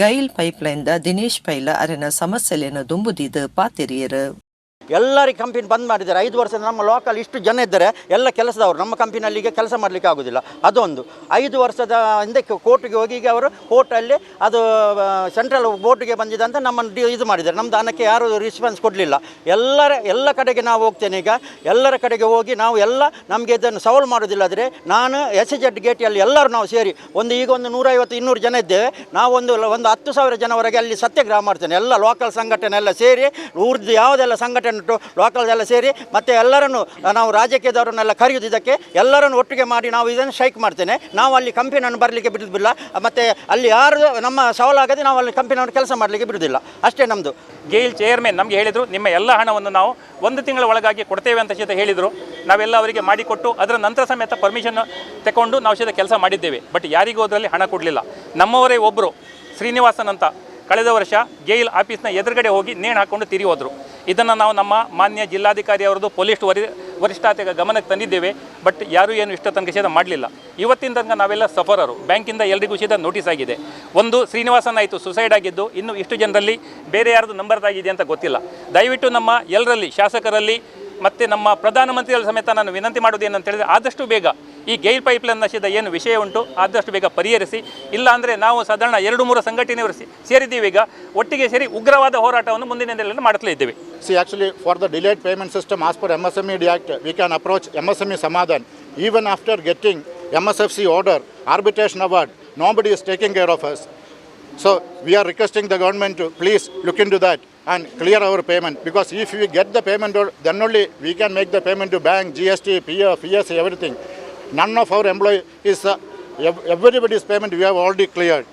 ಗೈಲ್ ಪೈಪ್ಲೈನ್ ದ ದಿನೇಶ್ ಪೈಲ ಅರೆನ ಸಮಸ್ಯೆಲೇನು ದುಂಬುದಿದು ಪಾತಿರಿಯರು. ಎಲ್ಲರಿಗೆ ಕಂಪನಿ ಬಂದ್ ಮಾಡಿದ್ದಾರೆ. 5 ವರ್ಷದ ನಮ್ಮ ಲೋಕಲ್ ಇಷ್ಟು ಜನ ಇದ್ದಾರೆ, ಎಲ್ಲ ಕೆಲಸದವರು ನಮ್ಮ ಕಂಪನಿಯಲ್ಲಿಗೆ ಕೆಲಸ ಮಾಡಲಿಕ್ಕೆ ಆಗೋದಿಲ್ಲ. ಅದೊಂದು 5 ವರ್ಷದ ಹಿಂದೆ ಕೋರ್ಟ್ಗೆ ಹೋಗಿ ಈಗ ಅವರು ಕೋರ್ಟಲ್ಲಿ ಅದು ಸೆಂಟ್ರಲ್ ಬೋರ್ಡ್ಗೆ ಬಂದಿದೆ ಅಂತ ನಮ್ಮನ್ನು ಇದು ಮಾಡಿದ್ದಾರೆ. ನಮ್ಮದು ಹಣಕ್ಕೆ ಯಾರು ರೆಸ್ಪಾನ್ಸ್ ಕೊಡಲಿಲ್ಲ. ಎಲ್ಲ ಕಡೆಗೆ ನಾವು ಹೋಗ್ತೇನೆ. ಈಗ ಎಲ್ಲರ ಕಡೆಗೆ ಹೋಗಿ ನಾವು ಎಲ್ಲ ನಮಗೆ ಇದನ್ನು ಸಾಲ್ವ್ ಮಾಡೋದಿಲ್ಲ. ಆದರೆ ನಾನು ಎಸ್ಇಝೆಡ್ ಗೇಟಿಯಲ್ಲಿ ಎಲ್ಲರೂ ನಾವು ಸೇರಿ ಈಗ ಒಂದು 150-200 ಜನ ಇದ್ದೇವೆ. ನಾವು ಒಂದು 10,000 ಜನವರೆಗೆ ಅಲ್ಲಿ ಸತ್ಯಾಗ್ರಹ ಮಾಡ್ತೇನೆ. ಎಲ್ಲ ಲೋಕಲ್ ಸಂಘಟನೆ ಎಲ್ಲ ಸೇರಿ ಊರ್ದು ಯಾವುದೆಲ್ಲ ಸಂಘಟನೆ ಲೋಕಲ್ ಎಲ್ಲ ಸೇರಿ ಮತ್ತೆ ಎಲ್ಲರನ್ನು ನಾವು ರಾಜಕೀಯದವರನ್ನೆಲ್ಲ ಕರೆಯುವುದಕ್ಕೆ ಎಲ್ಲರನ್ನು ಒಟ್ಟಿಗೆ ಮಾಡಿ ನಾವು ಇದನ್ನು ಸ್ಟ್ರೈಕ್ ಮಾಡ್ತೇನೆ. ನಾವು ಅಲ್ಲಿ ಕಂಪನಿಯನ್ನು ಬರಲಿಕ್ಕೆ ಬಿಡುವುದಿಲ್ಲ. ಮತ್ತೆ ಅಲ್ಲಿ ಯಾರು ನಮ್ಮ ಸವಾಲಾಗದೆ ನಾವು ಅಲ್ಲಿ ಕಂಪನಿಯನ್ನು ಕೆಲಸ ಮಾಡಲಿಕ್ಕೆ ಬಿಡುವುದಿಲ್ಲ. ಅಷ್ಟೇ ನಮ್ಮದು. ಗೇಲ್ ಚೇರ್ಮನ್ ನಮಗೆ ಹೇಳಿದರು, ನಿಮ್ಮ ಎಲ್ಲ ಹಣವನ್ನು ನಾವು 1 ತಿಂಗಳ ಒಳಗಾಗಿ ಕೊಡ್ತೇವೆ ಅಂತ ಸಹಿತ ಹೇಳಿದರು. ನಾವೆಲ್ಲ ಅವರಿಗೆ ಮಾಡಿಕೊಟ್ಟು ಅದರ ನಂತರ ಸಮೇತ ಪರ್ಮಿಷನ್ ತಗೊಂಡು ನಾವು ಸಹಿತ ಕೆಲಸ ಮಾಡಿದ್ದೇವೆ. ಬಟ್ ಯಾರಿಗೂ ಅದರಲ್ಲಿ ಹಣ ಕೊಡಲಿಲ್ಲ. ನಮ್ಮವರೇ ಒಬ್ಬರು ಶ್ರೀನಿವಾಸನ್ ಅಂತ ಕಳೆದ ವರ್ಷ ಗೇಲ್ ಆಫೀಸ್ನ ಎದುರುಗಡೆ ಹೋಗಿ ನೇಣು ಹಾಕ್ಕೊಂಡು ತಿರುಗಿ ಹೋದರು. ಇದನ್ನು ನಾವು ನಮ್ಮ ಮಾನ್ಯ ಜಿಲ್ಲಾಧಿಕಾರಿ ಅವರದ್ದು ಪೊಲೀಸ್ ವರಿಷ್ಠಾತೆಗೆ ಗಮನಕ್ಕೆ ತಂದಿದ್ದೇವೆ. ಬಟ್ ಯಾರೂ ಏನು ಇಷ್ಟ ತನಕ ಸಹಿತ ಮಾಡಲಿಲ್ಲ. ಇವತ್ತಿನ ತನಕ ನಾವೆಲ್ಲ ಸಫರರು. ಬ್ಯಾಂಕಿಂದ ಎಲ್ರಿಗೂ ಸಹಿತ ನೋಟಿಸ್ ಆಗಿದೆ. ಒಂದು ಶ್ರೀನಿವಾಸನ್ ಆಯಿತು ಸುಸೈಡ್ ಆಗಿದ್ದು, ಇನ್ನು ಇಷ್ಟು ಜನರಲ್ಲಿ ಬೇರೆ ಯಾರ್ದು ನಂಬರ್ದಾಗಿದೆ ಅಂತ ಗೊತ್ತಿಲ್ಲ. ದಯವಿಟ್ಟು ನಮ್ಮ ಎಲ್ಲರಲ್ಲಿ ಶಾಸಕರಲ್ಲಿ ಮತ್ತು ನಮ್ಮ ಪ್ರಧಾನಮಂತ್ರಿಗಳ ಸಮೇತ ನಾನು ವಿನಂತಿ ಮಾಡೋದು ಏನಂತ ಹೇಳಿದರೆ ಆದಷ್ಟು ಬೇಗ ಈ ಗೈಲ್ ಪೈಪ್ಲೈನ್ ನಶಿದ ಏನು ವಿಷಯ ಉಂಟು ಆದಷ್ಟು ಬೇಗ ಪರಿಹರಿಸಿ, ಇಲ್ಲ ಅಂದರೆ ನಾವು ಸಾಧಾರಣ 2-3 ಸಂಘಟನೆಯವರು ಸೇರಿದ್ದೀವಿ. ಈಗ ಒಟ್ಟಿಗೆ ಸೇರಿ ಉಗ್ರವಾದ ಹೋರಾಟವನ್ನು ಮುಂದಿನ ದಿನಗಳಲ್ಲಿ ಮಾಡುತ್ತಲೇ ಇದ್ದೇವೆ. See, actually, for the delayed payment system, as per MSME Act, we can approach MSME Samadhan. Even after getting MSFC order, arbitration award, nobody is taking care of us. So, we are requesting the government to please look into that and clear our payment. Because if we get the payment, then only we can make the payment to bank, GST, PF, ESC, everything. None of our employees is, everybody's payment we have already cleared.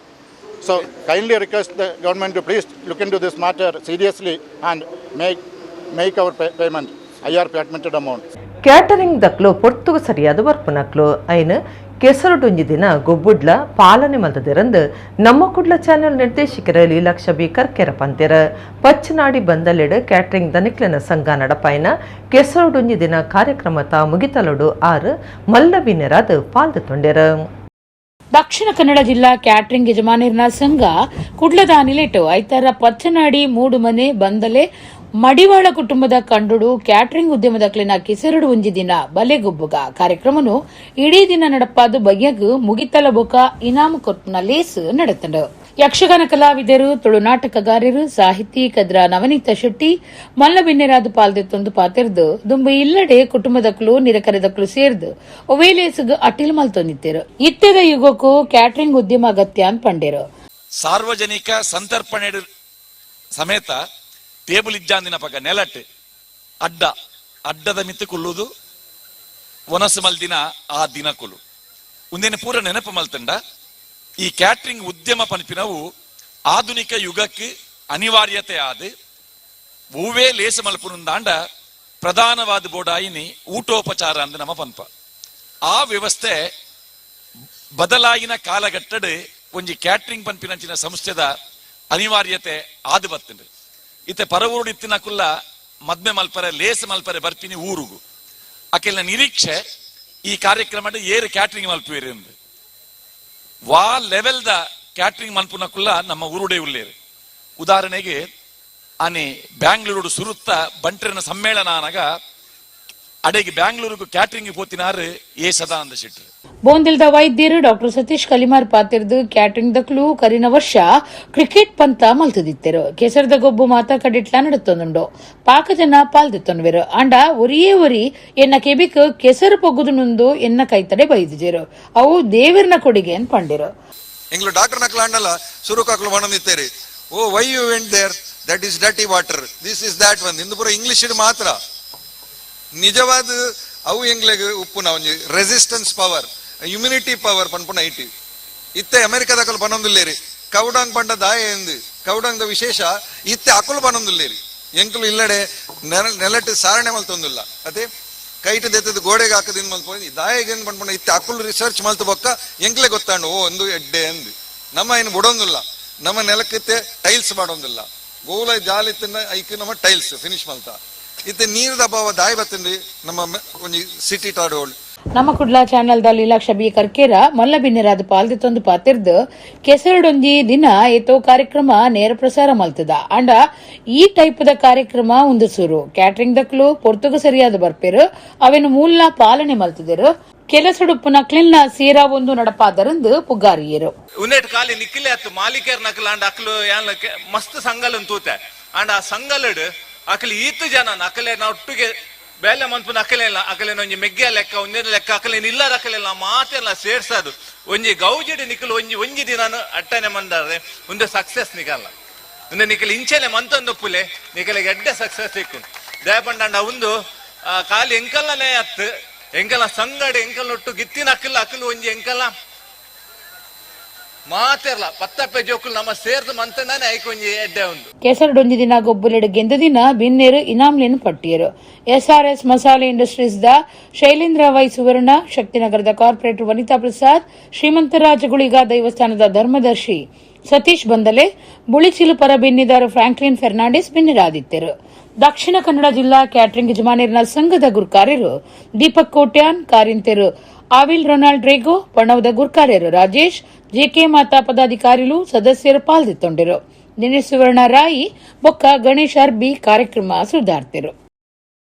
So, kindly request the government to please look into this matter seriously and make our payment IRP admitted amount. Catering ದಕ್ಲು ಪೊರ್ತುಗು ಸರಿಯಾದ ಬರ್ಪುನಕ್ಲು ಐನು ಕೆಸರುಡೊಂಜಿ ದಿನ ಗೊಬ್ಬುಡ್ಲ ಪಾಲನೆ ಮಲ್ತದಿರಂದು ನಮ್ಮ Kudla channel ನಿರ್ದೇಶಕರ Leelaksha B Karkera ಪಂತೆರ Pachchanadi ಬಂದಲೆಡ್ catering ದನಿಕ್ಲೆನ ಸಂಘ ನಡಪಾಯಿನ ಕೆಸರುಡೊಂಜಿ ದಿನ ಕಾರ್ಯಕ್ರಮ ತಾ ಮುಗಿತಲೊಡು ಆರು ಮಲ್ಲಬಿನೆರಾದ ಪಾಲ್ದು ತೊಂಡೆರ. ದಕ್ಷಿಣ ಕನ್ನಡ ಜಿಲ್ಲಾ ಕ್ಯಾಟರಿಂಗ್ ಯಜಮಾನಿರ್ನ ಸಂಘ ಕುಡ್ಲದ ಅನಿಲೆಟು ಐತರ ಪಚ್ಚನಾಡಿ ಮೂಡು ಮನೆ ಬಂದಲೆ ಮಡಿವಾಳ ಕುಟುಂಬದ ಕಂಡುಡು ಕ್ಯಾಟರಿಂಗ್ ಉದ್ಯಮದ ಕ್ಲಿನ ಕಿಸರಡು ಒಂಜಿ ದಿನ ಬಲೆಗೊಬ್ಬುಗ ಕಾರ್ಯಕ್ರಮನು ಇಡೀ ದಿನ ನಡಪಾದು ಬಗೆಗ್ ಮುಗಿತಲ ಬೊಕ ಇನಾಮು ಕೊರ್ಪುನ ಲೇಸ್ ನಡೆತಂಡು. ಯಕ್ಷಗಾನ ಕಲಾವಿದರು, ತುಳುನಾಟಕಗಾರರು, ಸಾಹಿತಿ ಕದ್ರ ನವನೀತ ಶೆಟ್ಟಿ ಮಲ್ಲಬಿನ್ನೆರಾದು ಪಾಲ್ದೆತ್ತೊಂದು ಪಾತೆರ್ದು ದುಂಬು ಇಲ್ಲಡೆ ಕುಟುಂಬದಕ್ಲು ನಿರಕರೆದಕ್ಲು ಸೇರ್ದು ಒವೇಲೇಸ್ಗ್ ಅಟ್ಟಿಲ್ ಮಲ್ತೊಂದಿತ್ತೇರು. ಇತ್ತೆದ ಯುಗಕ್ಕೂ ಕ್ಯಾಟರಿಂಗ್ ಉದ್ಯಮ ಅಗತ್ಯ ಅಂತ ಪಂಡೇರು. ಸಾರ್ವಜನಿಕ ಸಂತರ್ಪಣೆ ಸಮೇತ ಟೇಬಲ್ ಇಜ್ಜಾಂದಿನ ಪಕ್ಕ ನೆಲಟ್ ಅಡ್ಡದ ಮಿತ್ತು ಕುಲ್ಲುದು ಒನಸು ಮಲ್ದಿನ ಆ ದಿನ ಕುಲು ಒಂದೇನು ಪೂರ ನೆನಪು ಮಲ್ತಂಡ. ಈ ಕ್ಯಾಟರಿಂಗ್ ಉದ್ಯಮ ಪನ್ಪಿನವು ಆಧುನಿಕ ಯುಗಕ್ಕೆ ಅನಿವಾರ್ಯತೆ ಆದ ಹೂವೇ ಲೇಸ ಮಲ್ಪುನುಂದಾಂಡ ಪ್ರಧಾನವಾದ ಬೋಡಾಯಿನಿ ಊಟೋಪಚಾರ ಅಂದ ನಮ್ಮ ಪನ್ಪ. ಆ ವ್ಯವಸ್ಥೆ ಬದಲಾಯಿನ ಕಾಲಘಟ್ಟಡ್ ಒಂಜಿ ಕ್ಯಾಟರಿಂಗ್ ಪನ್ಪಿನಂಚಿನ ಸಂಸ್ಥೆದ ಅನಿವಾರ್ಯತೆ ಆದ ಬತ್ತಂಡು. ಇತ್ತೆ ಪರವೂರು ಇತ್ತಿನ ಕುಲ್ಲ ಮದ್ಮೆ ಮಲ್ಪರೆ ಲೇಸ ಮಲ್ಪರೆ ಬರ್ಪಿನಿ ಊರುಗು ಅಕೆಲ್ನ ನಿರೀಕ್ಷೆ ಈ ಕಾರ್ಯಕ್ರಮ ಏರು ಕ್ಯಾಟರಿಂಗ್ ಮಲ್ಪುವೇರು ಎಂದು ವಾ ಲೆವೆಲ್ ದ ಕ್ಯಾಟರಿಂಗ್ ಮಲ್ಪುನ ಕುಲ್ಲ ನಮ್ಮ ಊರುಡೆ ಉಳ್ಳೇರು. ಉದಾಹರಣೆಗೆ ಆನೆ ಬ್ಯಾಂಗ್ಳೂರು ಸುರುತ್ತ ಬಂಟ್ರಿನ ಸಮ್ಮೇಳನ ಅನಗ ಅಡೆಗೆ ಬ್ಯಾಂಗ್ಳೂರಿಗೂ ಕ್ಯಾಟರಿಂಗ್ ಪೋತಿನಾರು ಏ ಸದಾನಂದ ಶೆಟ್ಟಿ. ಬೋಂದಿಲ್ದ ವೈದ್ಯರು ಡಾಕ್ಟರ್ ಸತೀಶ್ ಕಲಿಮಾರ್ ಪಾತಿರ್ದು ಕ್ಯಾಟರಿಂಗ್ ದಕ್ಲು ಕರಿನ ವರ್ಷ ಕ್ರಿಕೆಟ್ ಪಂತ ಮಲ್ತದಿತ್ತರು. ಕೆಸರದ ಗೊಬ್ಬು ಮಾತ ಕಡಿಟ್ಲ ನಡತೊಂದುಂಡು ಪಾಕಜನ ಪಾಲ್ದಿತ್ತೊಂಡ್ವೆರು. ಅಂಡ ಒರಿಯೇ ಒರಿ ಎನ್ನ ಕೆಬಿಕ್ ಕೆಸರು ಪೊಗ್ಗುದು ನುಂದು ಎನ್ನ ಕೈತಡೆ ಬೈದಿಜೆರು. ಅವು ದೇವರನ ಕೊಡುಗೆ ಅಂತ ಪಂಡಿರು. ಎಂಗ್ಲು ಡಾಕ್ಟರ್ ನಕ್ಲಾಂಡಲ್ಲ ಸುರುಕಾಕ್ಲು ಮಣದಿತ್ತೇರಿ. O why you went there, that is dirty water, this is that one ಇಂದು ಪೂರ ಇಂಗ್ಲಿಷ್ ಮಾತ್ರ. ನಿಜವಾದ ಅವು ಎಂಗ್ಲೆಗ್ ಉಪ್ಪುನ ಒಂಜಿ ರೆಸಿಸ್ಟೆನ್ಸ್ ಪವರ್, ಇಮ್ಯುನಿಟಿ ಪವರ್ ಪನ್ಪುನ ಐಟಿ ಇತ್ತೆ ಅಮೆರಿಕದಾಕಲು ಪನ್ನೊಂದುಲ್ಲೇರಿ. ಕೌಡಾಂಗ್ ಪಂಡ ದಾಯ ಎಂದು ಕೌಡಾಂಗ್ದ ವಿಶೇಷ ಇತ್ತೆ ಅಕುಲು ಪನ್ನೊಂದುಲ್ಲೇರಿ. ಎಂಕುಲು ಇಲ್ಲಡೆ ನೆಲಟ್ ಸಾರಣೆ ಮಲ್ತೊಂದುಲ್ಲ ಅದೇ ಕೈಟ್ ದೆತ್ತದ ಗೋಡೆಗೆ ಹಾಕದಿಂದ ಮಲ್ಪೋದು ದಾಯಗೆ ಏನು ಪನ್ಪುಂಡ ಇತ್ತೆ ಅಕುಲು ರಿಸರ್ಚ್ ಮಲ್ತು ಬೊಕ್ಕ ಎಂಕ್ಲೆ ಗೊತ್ತಾಂಡು ಓ ಒಂದು ಎಡ್ಡೆ ಎಂದು ನಮ್ಮ ಏನು ಬಿಡೋಂದಿಲ್ಲ. ನಮ್ಮ ನೆಲಕ್ಕಿತ್ತೆ ಟೈಲ್ಸ್ ಮಾಡೋದಿಲ್ಲ, ಗೋಲ ಜಾಲಿತ್ತಿನ ಐಕ್ ನಮ್ಮ ಟೈಲ್ಸ್ ಫಿನಿಶ್ ಮಲ್ತ ಇತ್ತೆ ನೀರದ ಅಭಾವ ದಾಯ ಬತ್ತಂಡಿ ನಮ್ಮ ಒಂಜಿ ಸಿಟಿ ಟಾಡೋಳು. ನಮ್ಮ ಕುಡ್ಲಾ ಚಾನೆಲ್ ದ ಲೀಲಾಕ್ಷ ಬಿ ಕರ್ಕೇರ ಮಲ್ಲಬಿನ್ನೆರಾದ ಪಾಲ್ದಿತ್ತೊಂದು ಪಾತಿರ್ದು ಕೆಸರಡೊಂಜಿ ದಿನ ಏತೋ ಕಾರ್ಯಕ್ರಮ ನೇರ ಪ್ರಸಾರ ಮಲ್ತದ. ಅಂಡ ಈ ಟೈಪ್ ದ ಕಾರ್ಯಕ್ರಮ ಒಂದು ಸುರು ಕ್ಯಾಟರಿಂಗ್ ದಕ್ಲು ಪೊರ್ತುಗು ಸರಿಯಾದ ಬರ್ಪೇರು ಅವೇನು ಮೂಲ ಪಾಲನೆ ಮಲ್ತದೇರು. ಕೆಲಸಡುಪ್ಪುನ ಕ್ಲಿನ್ನ ಸೇರಾ ಒಂದು ನಡಪಾದರಂದು ಪುಗಾರಿಯರು ಉನ್ನೆಟ್ ಕಾಲಿ ನಿಕ್ಕಿಲೆ ಅತ್ತು ಮಾಲಿಕೇರ್ ನಕಲಾಂಡ ಅಕ್ಲು ಮಸ್ತ್ ಸಂಗಲ್ ತೂತೆ ಅಂಡ ಆ ಸಂಗಲಡ್ ಅಕಲಿ ಈತು ಜನ ಅಕಲೆ ನಾ ಒಟ್ಟಿಗೆ ಬೇಲೆ ಮನ್ಪುನ ಅಕಲೆಲ್ಲ ಅಕಲೇನ ಒಂಜಿ ಮೆಗ್ಗೆ ಲೆಕ್ಕ ಒಂದೇ ಲೆಕ್ಕ ಅಕಲೇನ ಇಲ್ಲದ ಅಕಲೆಲ್ಲ ಮಾತೆಲ್ಲ ಸೇರ್ಸದು ಒಂಜಿ ಗೌಜಿಡಿ ನಿಕಲು ಒಂಜಿ ದಿನ ಅಟ್ಟನೆ ಮಂದಾರೆ ಒಂದು ಸಕ್ಸಸ್ ನಿಕಲ್ಲ ಒಂದು ನಿಕಲ್ ಇಂಚೆಲೆ ಮಂತೊಂದೊಪ್ಪುಲೆ ನಿಕಲಿಗೆ ಎಡ್ಡೆ ಸಕ್ಸಸ್ ಸಿಕ್ಕು ದಯಪಂಡ ಒಂದು ಕಾಲಿ ಎಂಕಲ್ಲನೇ ಅತ್ತು ಎಂಕಲ್ಲ ಸಂಗಡಿ ಎಂಕಲ್ಲೊಟ್ಟು ಗಿತ್ತಿನ ಅಕಲು ಒಂಜಿ ಎಂಕಲ್ಲ ಮಾತೆರ್ಲ ಪತ್ತಪ್ಪೆ ಜೋಕುಲು ನಮ್ಮ ಸೇರ್ದು ಮಂತಂದಾನೆ ಐಕೊಂಜಿ ಎಡ್ಡೆ ಒಂದು ಕೆಸರಡೊಂಜಿ ದಿನ ಗೊಬ್ಬುಲೆಡ್ ಗೆಂದ ದಿನ ಬಿನ್ನೇರು ಇನಾಮ್ಲೇನು ಪಟ್ಟಿಯರು. SRS ಮಸಾಲೆ ಇಂಡಸ್ಟ್ರೀಸ್ ದ ಶೈಲೇಂದ್ರ ವೈ ಸುವರ್ಣ, ಶಕ್ತಿನಗರದ ಕಾರ್ಪೊರೇಟರ್ ವನಿತಾ ಪ್ರಸಾದ್, ಶ್ರೀಮಂತರಾಜಗುಳಿಗ ದೇವಸ್ಥಾನದ ಧರ್ಮದರ್ಶಿ ಸತೀಶ್ ಬಂದಲೆ, ಬುಳಿಚಿಲು ಪರ ಬೆನ್ನಿದಾರ ಫ್ರಾಂಕ್ಲಿನ್ ಫೆರ್ನಾಂಡಿಸ್ ಬೆನ್ನಿರಾದಿತ್ತರು. ದಕ್ಷಿಣ ಕನ್ನಡ ಜಿಲ್ಲಾ ಕ್ಯಾಟರಿಂಗ್ ಯಜಮಾನಿರ್ನ ಸಂಘದ ಗುರ್ಕಾರ್ಯರು ದೀಪಕ್ ಕೋಟ್ಯಾನ್, ಕಾರಿಂತೆರು ಆವಿಲ್ ರೊನಾಲ್ಡ್ ರೇಗೋ, ಪಣವದ ಗುರ್ಕಾರ್ಯರು ರಾಜೇಶ್, ಜೆಕೆ ಮಾತಾ ಪದಾಧಿಕಾರಿಗಳು ಸದಸ್ಯರು ಪಾಲ್ದಿತ್ತೊಂಡಿರು. ದಿನೇಶ್ ಸುವರ್ಣ ರಾಯಿ ಬೊಕ್ಕ ಗಣೇಶ್ ಅರ್ಬಿ ಕಾರ್ಯಕ್ರಮ ಸುಧಾರ್ತಿರು.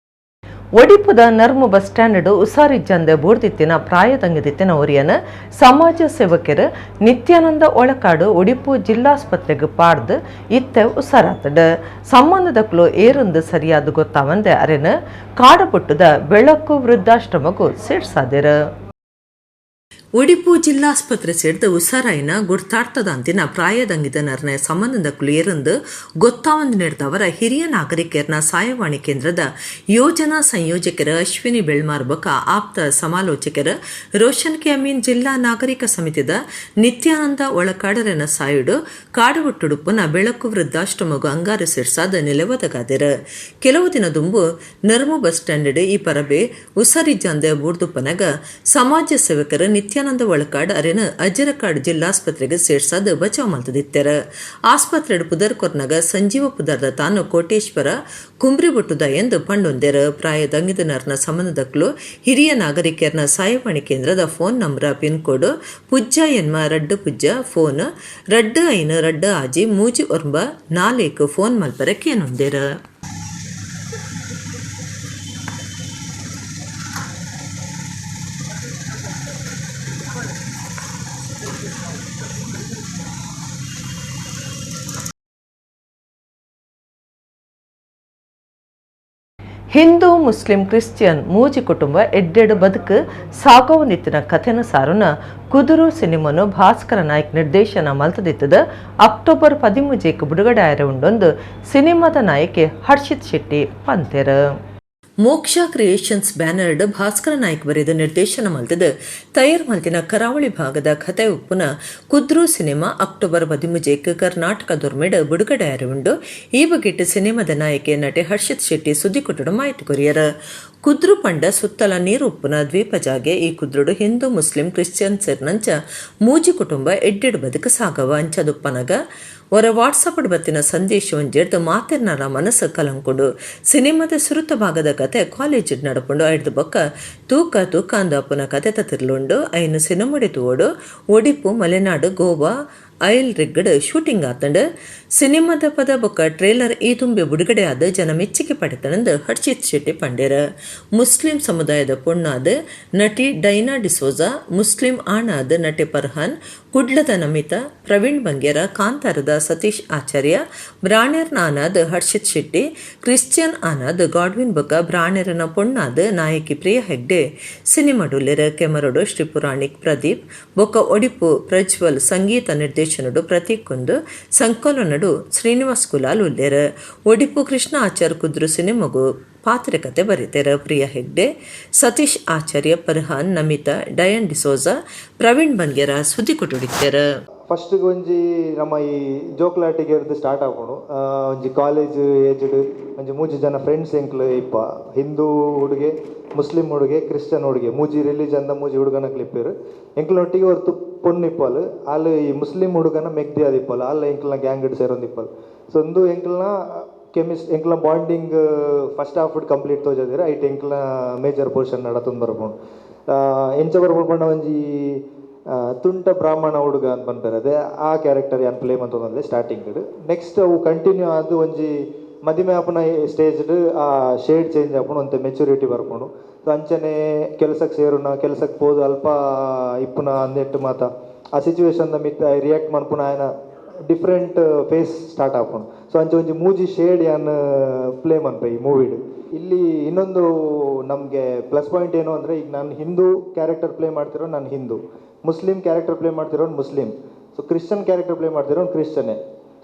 ಒಡಿಪುದ ನರ್ಮು ಬಸ್ ಸ್ಟ್ಯಾಂಡ್ ಉಸಾರಿಜ್ಜಂದ ಬೂರ್ದಿತ್ತಿನ ಪ್ರಾಯದಂಗದಿತ್ತಿನ ಒರಿಯನ ಸಮಾಜ ಸೇವಕರು ನಿತ್ಯಾನಂದ ಒಳಕಾಡು ಒಡಿಪು ಜಿಲ್ಲಾಸ್ಪತ್ರೆಗೆ ಪಾಡ್ದು ಇತ್ತ ಉಸಾರಾತಡ್ ಸಂಬಂಧದಕ್ಕಲು ಏರೊಂದು ಸರಿಯಾದ ಗೊತ್ತಾವಂದೆ ಅರೆನ ಕಾಡಪುಟ್ಟದ ಬೆಳಕು ವೃದ್ಧಾಶ್ರಮಗೂ ಸೇರ್ಸಾದಿರ ಒಡಿಪು ಜಿಲ್ಲಾಸ್ಪತ್ರೆ ಸೇರಿದ ಉಸಾರಾಯಿನ ಗುರ್ತಾಡ್ತದಂತಿನ ಪ್ರಾಯದಂಗಿದ ನಿರ್ಣಯ ಸಂಬಂಧದಕ್ಕಲು ಏರಂದು ಗೊತ್ತಾವಂದು ನೀಡಿದವರ ಹಿರಿಯ ನಾಗರಿಕರನ್ನ ಸಹಾಯವಾಣಿ ಕೇಂದ್ರದ ಯೋಜನಾ ಸಂಯೋಜಕರ ಅಶ್ವಿನಿ ಬೆಳ್ಮಾರ್ಬಕ ಆಪ್ತ ಸಮಾಲೋಚಕರ ರೋಷನ್ ಕೆ ಅಮೀನ್ ಜಿಲ್ಲಾ ನಾಗರಿಕ ಸಮಿತಿದ ನಿತ್ಯಾನಂದ ಒಳಕಾಡರನ ಸಾಯುಡು ಕಾಡುವುಟ್ಟುಡುಪುನ ಬೆಳಕು ವೃದ್ಧಾಶ್ರಮಗೂ ಅಂಗಾರ ಸೇರ್ಸಾದ ನಿಲವದಗಾದಿರ ಕೆಲವು ದಿನ ದುಂಬು ನರ್ಮು ಬಸ್ ಸ್ಟ್ಯಾಂಡ್ ಈ ಪರಬೆ ಉಸರಿಜಂದೆ ಬೂರ್ದುಪ್ಪನಗ ಸಮಾಜ ಸೇವಕರ ನಿತ್ಯಾನಂದ ಒಳಕಾಡ್ ಅರೆನ ಅಜ್ಜರಕಾಡ್ ಜಿಲ್ಲಾಸ್ಪತ್ರೆಗೆ ಸೇರ್ಸಾದ ಬಚಾವ್ ಮಲ್ತದಿತ್ತರ ಆಸ್ಪತ್ರೆ ಪುದರ್ಕೊರ್ನಾಗ ಸಂಜೀವ ಪುದರ್ದ ತಾನು ಕೋಟೇಶ್ವರ ಕುಂಬ್ರಿಬುಟ್ಟುದ ಎಂದು ಪಂಡೊಂದೆರ ಪ್ರಾಯದಂಗಿದ ನರ್ನ ಸಂಬಂಧದಕ್ಕಲು ಹಿರಿಯ ನಾಗರಿಕರನ ಸಹಾಯವಾಣಿ ಕೇಂದ್ರದ ಫೋನ್ ನಂಬರ್ ಪಿನ್ ಕೋಡ್ ಪುಜ್ಜ ಎನ್ಮ ರಡ್ಡು ಪುಜ್ಜ ಫೋನ್ ರಡ್ಡು ಐನು ರಡ್ಡು ಆಜಿ ಮೂಜಿ ಒರ್ಬ 4 ಫೋನ್ ಮಲ್ಪರ ಕೇನೊಂದೆರ ಹಿಂದೂ ಮುಸ್ಲಿಂ ಕ್ರಿಶ್ಚಿಯನ್ ಮೂಜಿ ಕುಟುಂಬ ಎಡ್ಡೆಡು ಬದುಕು ಸಾಗವ ನಿತ್ತಿನ ಕಥೆನ ಸಾರುನ ಕುದುರು ಸಿನಿಮಾನು ಭಾಸ್ಕರ ನಾಯ್ಕ್ ನಿರ್ದೇಶನ ಮಲ್ತದಿತ್ತದ ಅಕ್ಟೋಬರ್ 13 ಬಿಡುಗಡೆ ಆಯ್ರ ಉಂಡೊಂದು ಸಿನಿಮಾದ ನಾಯಕಿ ಹರ್ಷಿತ್ ಶೆಟ್ಟಿ ಪಂತೆರ ಮೋಕ್ಷ ಕ್ರಿಯೇಷನ್ಸ್ ಬ್ಯಾನರ್ಡ್ ಭಾಸ್ಕರ ನಾಯ್ಕ್ ಬರೆದ ನಿರ್ದೇಶನ ಮಲ್ತದ ತಯಾರು ಮಲ್ತಿನ ಕರಾವಳಿ ಭಾಗದ ಕಥೆ ಉಪ್ಪುನ ಕುದ್ರು ಸಿನಿಮಾ ಅಕ್ಟೋಬರ್ 13 ಕರ್ನಾಟಕ ದೊರ್ಮೆಡ್ ಬಿಡುಗಡೆ ಆಯ್ರುಂಡು ಈ ಬಗೆಟ್ ಸಿನಿಮಾದ ನಾಯಕಿ ನಟಿ ಹರ್ಷಿತ್ ಶೆಟ್ಟಿ ಸುದ್ದಿ ಕೊಟ್ಟಡು ಮಾಹಿತಿ ಕೊರಿಯರ ಕುದ್ರು ಪಂಡ ಸುತ್ತಲ ನೀರು ಉಪ್ಪುನ ದ್ವೀಪ ಜಾಗೆ ಈ ಕುದ್ರುಡು ಹಿಂದೂ ಮುಸ್ಲಿಂ ಕ್ರಿಶ್ಚಿಯನ್ ಸೇರ್ನಂಚ ಮೂಜಿ ಕುಟುಂಬ ಎಡ್ಡೆಡು ಬದುಕು ಸಾಗವ ಅಂಚದುಪ್ಪನಗ ಅವರ ವಾಟ್ಸಪ್ ಬತ್ತಿನ ಸಂದೇಶವನ್ನು ಜೆಡ್ದು ಮಾತಿರ್ನಾರ ಮನಸ್ಸು ಕಲಂಕೊಂಡು ಸಿನಿಮಾದ ಸುರುತ ಭಾಗದ ಕತೆ ಕಾಲೇಜ್ ನಡ್ಕೊಂಡು ಐಡ್ದು ಬೊಕ್ಕ ತೂಕ ಅಂದಪ್ಪನ ಕತೆ ತತಿರ್ಲುಂಡು ಐನು ಸಿನಿಮಾಡಿ ತೋಡು ಒಡಿಪು ಮಲೆನಾಡು ಗೋವಾ ಐಲ್ ರಿಗ್ಗಡ್ ಶೂಟಿಂಗ್ ಆತಂಡು ಸಿನಿಮಾದ ಪದ ಬೊಕ್ಕ ಟ್ರೇಲರ್ ಈ ತುಂಬಿ ಬಿಡುಗಡೆ ಆದ ಜನ ಮೆಚ್ಚುಗೆ ಪಡೆತನಂದು ಹರ್ಷಿತ್ ಶೆಟ್ಟಿ ಪಂಡೇರ ಮುಸ್ಲಿಂ ಸಮುದಾಯದ ಪೊಣ್ಣಾದ ನಟಿ ಡೈನಾ ಡಿಸೋಜಾ ಮುಸ್ಲಿಂ ಆಣಾದ ನಟಿ ಪರ್ಹಾನ್ ಕುಡ್ಲದ ನಮಿತಾ ಪ್ರವೀಣ್ ಬಂಗೇರ ಕಾಂತಾರದ ಸತೀಶ್ ಆಚಾರ್ಯ ಬ್ರಾಣೆರ್ನ ಆನಾದ ಹರ್ಷಿತ್ ಶೆಟ್ಟಿ ಕ್ರಿಶ್ಚಿಯನ್ ಆನಾದ ಗಾಡ್ವಿನ್ ಬೊಕ್ಕ ಬ್ರಾಣೆರನ ಪೊಣ್ಣಾದ ನಾಯಕಿ ಪ್ರಿಯಾ ಹೆಗ್ಡೆ ಸಿನಿಮಾಡುಲೆರ ಕೆಮರಡು ಶ್ರೀಪುರಾಣಿಕ್ ಪ್ರದೀಪ್ ಬೊಕ್ಕ ಒಡಿಪು ಪ್ರಜ್ವಲ್ ಸಂಗೀತ ನಿರ್ದೇಶನಡು ಪ್ರತೀಕೊಂದು ಸಂಕಲನಡು ಶ್ರೀನಿವಾಸ್ ಕುಲಾಲ್ ಉಲ್ಲೇರ ಒಡಿಪು ಕೃಷ್ಣ ಆಚಾರ್ ಕುದ್ರು ಸಿನಿಮಾಗೂ ಪಾತ್ರಕತೆ ಬರೀತಾರ ಪ್ರಿಯಾ ಹೆಗ್ಡೆ ಸತೀಶ್ ಆಚಾರ್ಯ ಪರ್ಹಾನ್ ನಮಿತಾ ಡಯನ್ ಡಿಸೋಜಾ ಪ್ರವೀಣ್ ಬಂಗೇರ ಸುದ್ದಿ ಕೊಟ್ಟುಡಿತಾರ ಫಸ್ಟ್ ಒಂಜಿ ನಮ್ಮ ಈ ಜೋಕ್ಲಾಟಿಗೆ ಇರ್ದು ಸ್ಟಾರ್ಟ್ ಆಗೋಣ ಒಂಜಿ ಕಾಲೇಜ್ ಏಜ್ಡ್ ಒಂಜಿ ಮೂಜಿ ಜನ ಫ್ರೆಂಡ್ಸ್ ಎಂಕ್ಲು ಇಪ್ಪ ಹಿಂದೂ ಹುಡುಗೆ ಮುಸ್ಲಿಂ ಹುಡುಗೆ ಕ್ರಿಶ್ಚಿಯನ್ ಹುಡುಗೆ ಮೂಜಿ ರಿಲಿಜನ್ದ ಮೂಜಿ ಹುಡುಗನ ಕ್ಲಿಪ್ಪರು ಎಂಕ್ಲೊಟ್ಟಿಗೆ ಹೊರ್ತು ಪೊನ್ನಿಪ್ಪಲ್ ಅಲ್ಲಿ ಈ ಮುಸ್ಲಿಂ ಹುಡುಗನ ಮೆಗ್ದಿ ಆದಿಪ್ಪಲ್ ಅಲ್ಲ ಎಂಕ್ಲನ ಗ್ಯಾಂಗ್ ಸೇರೊಂದಿಪ್ಪಲ್ ಸೊ ಒಂದು ಎಂಕ್ಲನ ಎಂಕ್ಲ ಬಾಂಡಿಂಗ್ ಫಸ್ಟ್ ಹಾಫ್ ಕಂಪ್ಲೀಟ್ ತೋಜದಿರ ಐಟ್ ಎಂಕ್ಲ ಮೇಜರ್ ಪೋರ್ಷನ್ ನಡತೊಂದು ಬರ್ಬೋದು ಎಂಚ ಬರ್ಬೋದು ಒಂಜಿ ತುಂಟ ಬ್ರಾಹ್ಮಣ ಹುಡುಗ ಅಂತ ಬಂದ್ಬರದೆ ಆ ಕ್ಯಾರೆಕ್ಟರ್ ಏನು ಪ್ಲೇ ಮಂತಂದ್ರೆ ಸ್ಟಾರ್ಟಿಂಗ್ ನೆಕ್ಸ್ಟ್ ಅವು ಕಂಟಿನ್ಯೂ ಆದು ಒಂಜಿ ಮದಿಮೆ ಆಪುನ ಸ್ಟೇಜ್ಡ್ ಆ ಶೇಡ್ ಚೇಂಜ್ ಆಪುಣ ಒಂತೆ ಮೆಚುರಿಟಿ ಬರ್ಪುಣು ಸೊ ಅಂಚನೆ ಕೆಲಸಕ್ಕೆ ಸೇರುನ ಕೆಲಸಕ್ಕೆ ಹೋದು ಅಲ್ಪ ಇಪ್ಪುನ ಅಂದೆಟ್ಟು ಮಾತ ಆ ಸಿಚುವೇಶನ್ ಮಿತ್ತ ರಿಯಾಕ್ಟ್ ಮಾಡ್ಪುಣ ಆಯ್ನ ಡಿಫ್ರೆಂಟ್ ಫೇಸ್ ಸ್ಟಾರ್ಟ್ ಆಪುಣು ಸೊ ಅಂಚೆ ಒಂಜಿ ಮೂಜಿ ಶೇಡ್ ಏನು ಪ್ಲೇ ಮನ್ಪ ಈ ಮೂವಿಡ್ ಇಲ್ಲಿ ಇನ್ನೊಂದು ನಮಗೆ ಪ್ಲಸ್ ಪಾಯಿಂಟ್ ಏನು ಅಂದರೆ ಈಗ ನಾನು ಹಿಂದೂ ಕ್ಯಾರೆಕ್ಟರ್ ಪ್ಲೇ ಮಾಡ್ತಿರೋ ನಾನು ಹಿಂದೂ, ಮುಸ್ಲಿಂ ಕ್ಯಾರೆಕ್ಟರ್ ಪ್ಲೇ ಮಾಡ್ತಿರೋನು Muslim, so Christian character play ಮಾಡ್ತಿರೋನು ಕ್ರಿಶ್ಚಿಯನ್ನೇ.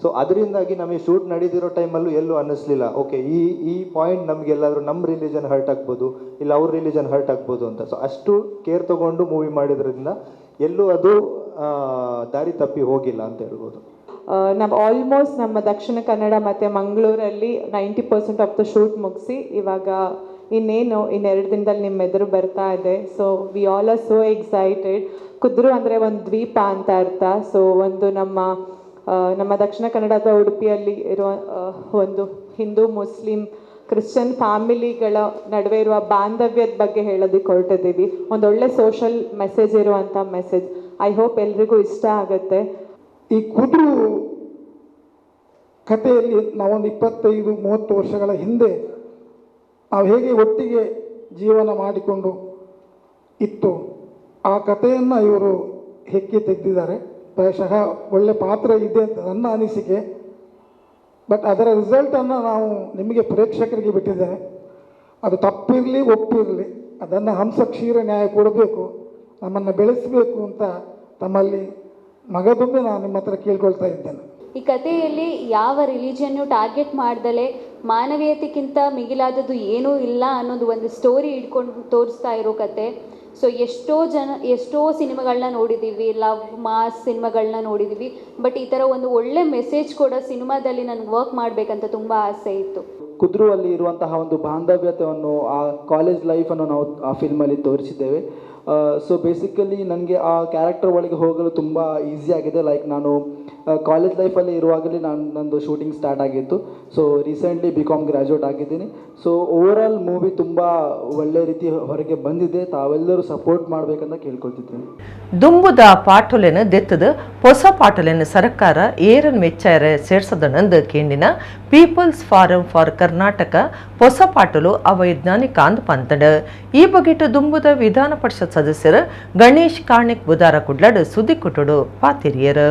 ಸೊ ಅದರಿಂದಾಗಿ ನಮಗೆ ಶೂಟ್ ನಡೀತಿರೋ ಟೈಮಲ್ಲೂ ಎಲ್ಲೂ ಅನ್ನಿಸ್ಲಿಲ್ಲ ಓಕೆ ಈ ಪಾಯಿಂಟ್ ನಮಗೆಲ್ಲಾದರೂ ನಮ್ಮ ರಿಲಿಜನ್ ಹರ್ಟ್ ಆಗ್ಬೋದು ಇಲ್ಲ ಅವ್ರ ರಿಲಿಜನ್ ಹರ್ಟ್ ಆಗ್ಬೋದು ಅಂತ. ಸೊ ಅಷ್ಟು ಕೇರ್ ತೊಗೊಂಡು ಮೂವಿ ಮಾಡಿದ್ರಿಂದ ಎಲ್ಲೂ ಅದು ದಾರಿ ತಪ್ಪಿ ಹೋಗಿಲ್ಲ ಅಂತ ಹೇಳ್ಬೋದು. ನಾವು ಆಲ್ಮೋಸ್ಟ್ ನಮ್ಮ ದಕ್ಷಿಣ ಕನ್ನಡ ಮತ್ತು ಮಂಗಳೂರಲ್ಲಿ 90% ಆಫ್ ದ ಶೂಟ್ ಮುಗಿಸಿ ಇವಾಗ ಇನ್ನೇನು 2 ದಿನದಲ್ಲಿ ನಿಮ್ಮ ಎದುರು ಬರ್ತಾ ಇದೆ. So we all are so excited. ಕುದ್ರು ಅಂದರೆ ಒಂದು ದ್ವೀಪ ಅಂತ ಅರ್ಥ. ಸೊ ಒಂದು ನಮ್ಮ ದಕ್ಷಿಣ ಕನ್ನಡದ ಉಡುಪಿಯಲ್ಲಿ ಇರುವ ಒಂದು ಹಿಂದೂ ಮುಸ್ಲಿಂ ಕ್ರಿಶ್ಚಿಯನ್ ಫ್ಯಾಮಿಲಿಗಳ ನಡುವೆ ಇರುವ ಬಾಂಧವ್ಯದ ಬಗ್ಗೆ ಹೇಳೋದಕ್ಕೆ ಹೊರಟಿದ್ದೀವಿ. ಒಂದೊಳ್ಳೆ ಸೋಷಲ್ ಮೆಸೇಜ್ ಇರುವಂಥ ಮೆಸೇಜ್. ಐ ಹೋಪ್ ಎಲ್ರಿಗೂ ಇಷ್ಟ ಆಗುತ್ತೆ. ಈ ಕುದ್ರು ಕಥೆಯಲ್ಲಿ ನಾವೊಂದು 25-30 ವರ್ಷಗಳ ಹಿಂದೆ ನಾವು ಹೇಗೆ ಒಟ್ಟಿಗೆ ಜೀವನ ಮಾಡಿಕೊಂಡು ಇತ್ತು ಆ ಕಥೆಯನ್ನು ಇವರು ಹೆಕ್ಕಿ ತೆಗೆದಿದ್ದಾರೆ. ಪ್ರಾಯಶಃ ಒಳ್ಳೆ ಪಾತ್ರ ಇದೆ ಅಂತ ನನ್ನ ಅನಿಸಿಕೆ. ಬಟ್ ಅದರ ರಿಸಲ್ಟನ್ನು ನಾವು ನಿಮಗೆ ಪ್ರೇಕ್ಷಕರಿಗೆ ಬಿಟ್ಟಿದ್ದೇನೆ. ಅದು ತಪ್ಪಿರಲಿ ಒಪ್ಪಿರಲಿ ಅದನ್ನು ಹಂಸ ಕ್ಷೀರ ನ್ಯಾಯ ಕೊಡಬೇಕು, ನಮ್ಮನ್ನು ಬೆಳೆಸಬೇಕು ಅಂತ ತಮ್ಮಲ್ಲಿ ಮಗದೊಮ್ಮೆ ನಾನು ನಿಮ್ಮ ಹತ್ರ ಕೇಳ್ಕೊಳ್ತಾ ಇದ್ದೇನೆ. ಈ ಕಥೆಯಲ್ಲಿ ಯಾವ ರಿಲಿಜನ್ನು ಟಾರ್ಗೆಟ್ ಮಾಡ್ದಲೇ ಮಾನವೀಯತೆಗಿಂತ ಮಿಗಿಲಾದದ್ದು ಏನೂ ಇಲ್ಲ ಅನ್ನೋದು ಒಂದು ಸ್ಟೋರಿ ಇಟ್ಕೊಂಡು ತೋರಿಸ್ತಾ ಇರೋ ಕತೆ. ಸೊ ಎಷ್ಟೋ ಸಿನಿಮಾಗಳನ್ನ ನೋಡಿದ್ದೀವಿ, ಲವ್ ಮಾಸ್ ಸಿನಿಮಾಗಳನ್ನ ನೋಡಿದ್ದೀವಿ. ಬಟ್ ಈ ಥರ ಒಂದು ಒಳ್ಳೆ ಮೆಸೇಜ್ ಕೊಡೋ ಸಿನಿಮಾದಲ್ಲಿ ನನಗೆ ವರ್ಕ್ ಮಾಡಬೇಕಂತ ತುಂಬ ಆಸೆ ಇತ್ತು. ಕುದ್ರು ಅಲ್ಲಿ ಇರುವಂತಹ ಒಂದು ಬಾಂಧವ್ಯತೆಯನ್ನು, ಆ ಕಾಲೇಜ್ ಲೈಫನ್ನು ನಾವು ಆ ಫಿಲ್ಮಲ್ಲಿ ತೋರಿಸಿದ್ದೇವೆ. ಸೊ ಬೇಸಿಕಲಿ ನನಗೆ ಆ ಕ್ಯಾರೆಕ್ಟರ್ ಒಳಗೆ ಹೋಗಲು ತುಂಬ ಈಸಿ ಆಗಿದೆ. ಲೈಕ್ ನಾನು ಕಾಲೇಜ್ ಲೈಫಲ್ಲಿ ಇರುವಾಗಲೇ ನಂದು ಶೂಟಿಂಗ್ ಸ್ಟಾರ್ಟ್ ಆಗಿತ್ತು. ಸೊ ರೀಸೆಂಟ್ಲಿ BCom ಗ್ರ್ಯಾಜುಯೇಟ್ ಆಗಿದ್ದೀನಿ. ಸೊ ಓವರಾಲ್ ಮೂವಿ ತುಂಬ ಒಳ್ಳೆ ರೀತಿ ಹೊರಗೆ ಬಂದಿದೆ. ತಾವೆಲ್ಲರೂ ಸಪೋರ್ಟ್ ಮಾಡಬೇಕಂತ ಕೇಳ್ಕೊಳ್ತಿದ್ದೇನೆ. ದುಂಬುದ ಪಾಟೊಲೆನ ದೆತ್ತದ ಹೊಸ ಪಾಟೊಲೆನ ಸರ್ಕಾರ Aaron ಮೆಚ್ಚಾರ ಸೇರ್ಸದನಂದು ಕೇಂಡಿನ people's form for Karnataka ಹೊಸ ಪಾಟಲು ಅವೈಜ್ಞಾನಿಕ ಅಂದ್ ಪಂತಡ. ಈ ಬಗೆಟ್ ದುಂಬುದ ವಿಧಾನ ಪರಿಷತ್ ಸದಸ್ಯರು ಗಣೇಶ್ ಕಾರ್ಣಿಕ್ ಬುಧಾರ ಕುಡ್ಲಡ್ ಸುದ್ದಿ ಕುಟುಡು ಪಾತಿರಿಯರು.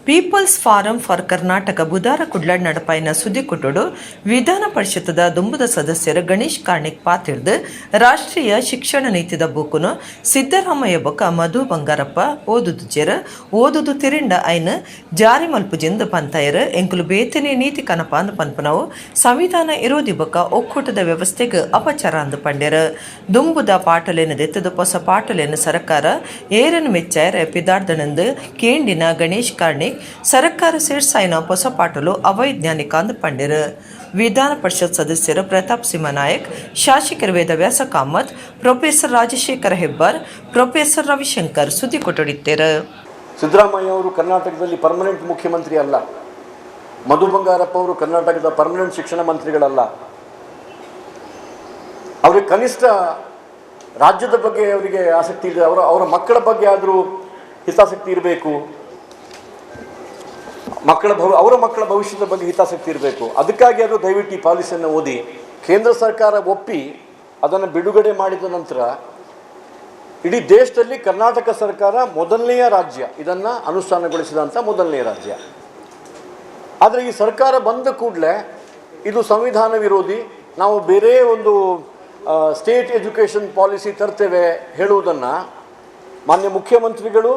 ಪೀಪಲ್ಸ್ ಫಾರಂ ಫಾರ್ ಕರ್ನಾಟಕ ಬುಧಾರ ಕುಡ್ಲಾಡ್ ನಡಪಾಯಿನ ಸುದ್ದಿ ಕುಟುಡು ವಿಧಾನ ಪರಿಷತ್ತದ ದುಂಬುದ ಸದಸ್ಯರು ಗಣೇಶ್ ಕಾರ್ಣಿಕ್ ಪಾತಿರ್ದು ರಾಷ್ಟ್ರೀಯ ಶಿಕ್ಷಣ ನೀತಿದ ಬೂಕುನು ಸಿದ್ದರಾಮಯ್ಯ ಬೊಕ್ಕ ಮಧು ಬಂಗಾರಪ್ಪ ಓದುದು ಜೆರ ಓದುದು ತಿರಿಂಡ ಐನ ಜಾರಿ ಮಲ್ಪುಜಿಂದ ಪಂತಾಯರು ಎಂಕುಲು ಬೇತನೆ ನೀತಿ ಕನಪ ಅಂದ ಪನ್ಪನವು ಸಂವಿಧಾನ ಇರೋದಿ ಬೊಕ್ಕ ಒಕ್ಕೂಟದ ವ್ಯವಸ್ಥೆಗೆ ಅಪಚಾರ ಅಂದು ಪಂಡ್ಯರ. ದುಂಬುದ ಪಾಟಲೇನ ದೆತ್ತದ ಹೊಸ ಪಾಟಲೇನ ಸರ್ಕಾರ ಏರನ್ ಮೆಚ್ಚಾಯರ ಪಿದಾರ್ದನಂದು ಕೇಂಡಿನ ಗಣೇಶ್ ಕಾರ್ಣಿಕ್ ಸರ್ಕಾರ ಸೇರ್ಸಾಯಿನ ಹೊಸ ಪಾಟಲು ಅವೈಜ್ಞಾನಿಕ ಅಂದು ಪಂಡ್ಯರು. ವಿಧಾನ ಪರಿಷತ್ ಸದಸ್ಯರು ಪ್ರತಾಪ್ ಸಿಂಹ ನಾಯಕ್, ಶಾಸಕರು ವೇದವ್ಯಾಸ ಕಾಮತ್, ಪ್ರೊಫೆಸರ್ ರಾಜಶೇಖರ ಹೆಬ್ಬಾರ್, ಪ್ರೊಫೆಸರ್ ರವಿಶಂಕರ್ ಸುದ್ದಿ ಕೊಟ್ಟೊಡಿದ್ದೇರು. ಸಿದ್ದರಾಮಯ್ಯ ಅವರು ಕರ್ನಾಟಕದಲ್ಲಿ ಪರ್ಮನೆಂಟ್ ಮುಖ್ಯಮಂತ್ರಿ ಅಲ್ಲ. ಮಧು ಬಂಗಾರಪ್ಪ ಅವರು ಕರ್ನಾಟಕದ ಪರ್ಮನೆಂಟ್ ಶಿಕ್ಷಣ ಮಂತ್ರಿಗಳಲ್ಲ. ಅವರಿಗೆ ಕನಿಷ್ಠ ರಾಜ್ಯದ ಬಗ್ಗೆ ಅವರಿಗೆ ಆಸಕ್ತಿ ಇದೆ. ಅವರ ಮಕ್ಕಳ ಬಗ್ಗೆ ಆದರೂ ಹಿತಾಸಕ್ತಿ ಇರಬೇಕು. ಅವರ ಮಕ್ಕಳ ಭವಿಷ್ಯದ ಬಗ್ಗೆ ಹಿತಾಸಕ್ತಿ ಇರಬೇಕು. ಅದಕ್ಕಾಗಿ ಅದು ದಯವಿಟ್ಟು ಈ ಪಾಲಿಸಿಯನ್ನು ಓದಿ. ಕೇಂದ್ರ ಸರ್ಕಾರ ಒಪ್ಪಿ ಅದನ್ನು ಬಿಡುಗಡೆ ಮಾಡಿದ ನಂತರ ಇಡೀ ದೇಶದಲ್ಲಿ ಕರ್ನಾಟಕ ಸರ್ಕಾರ ಮೊದಲನೆಯ ರಾಜ್ಯ, ಇದನ್ನು ಅನುಷ್ಠಾನಗೊಳಿಸಿದಂಥ ಮೊದಲನೆಯ ರಾಜ್ಯ. ಆದರೆ ಈ ಸರ್ಕಾರ ಬಂದ ಕೂಡಲೇ ಇದು ಸಂವಿಧಾನ ವಿರೋಧಿ, ನಾವು ಬೇರೆ ಒಂದು ಸ್ಟೇಟ್ ಎಜುಕೇಷನ್ ಪಾಲಿಸಿ ತರ್ತೇವೆ ಹೇಳುವುದನ್ನು ಮಾನ್ಯ ಮುಖ್ಯಮಂತ್ರಿಗಳು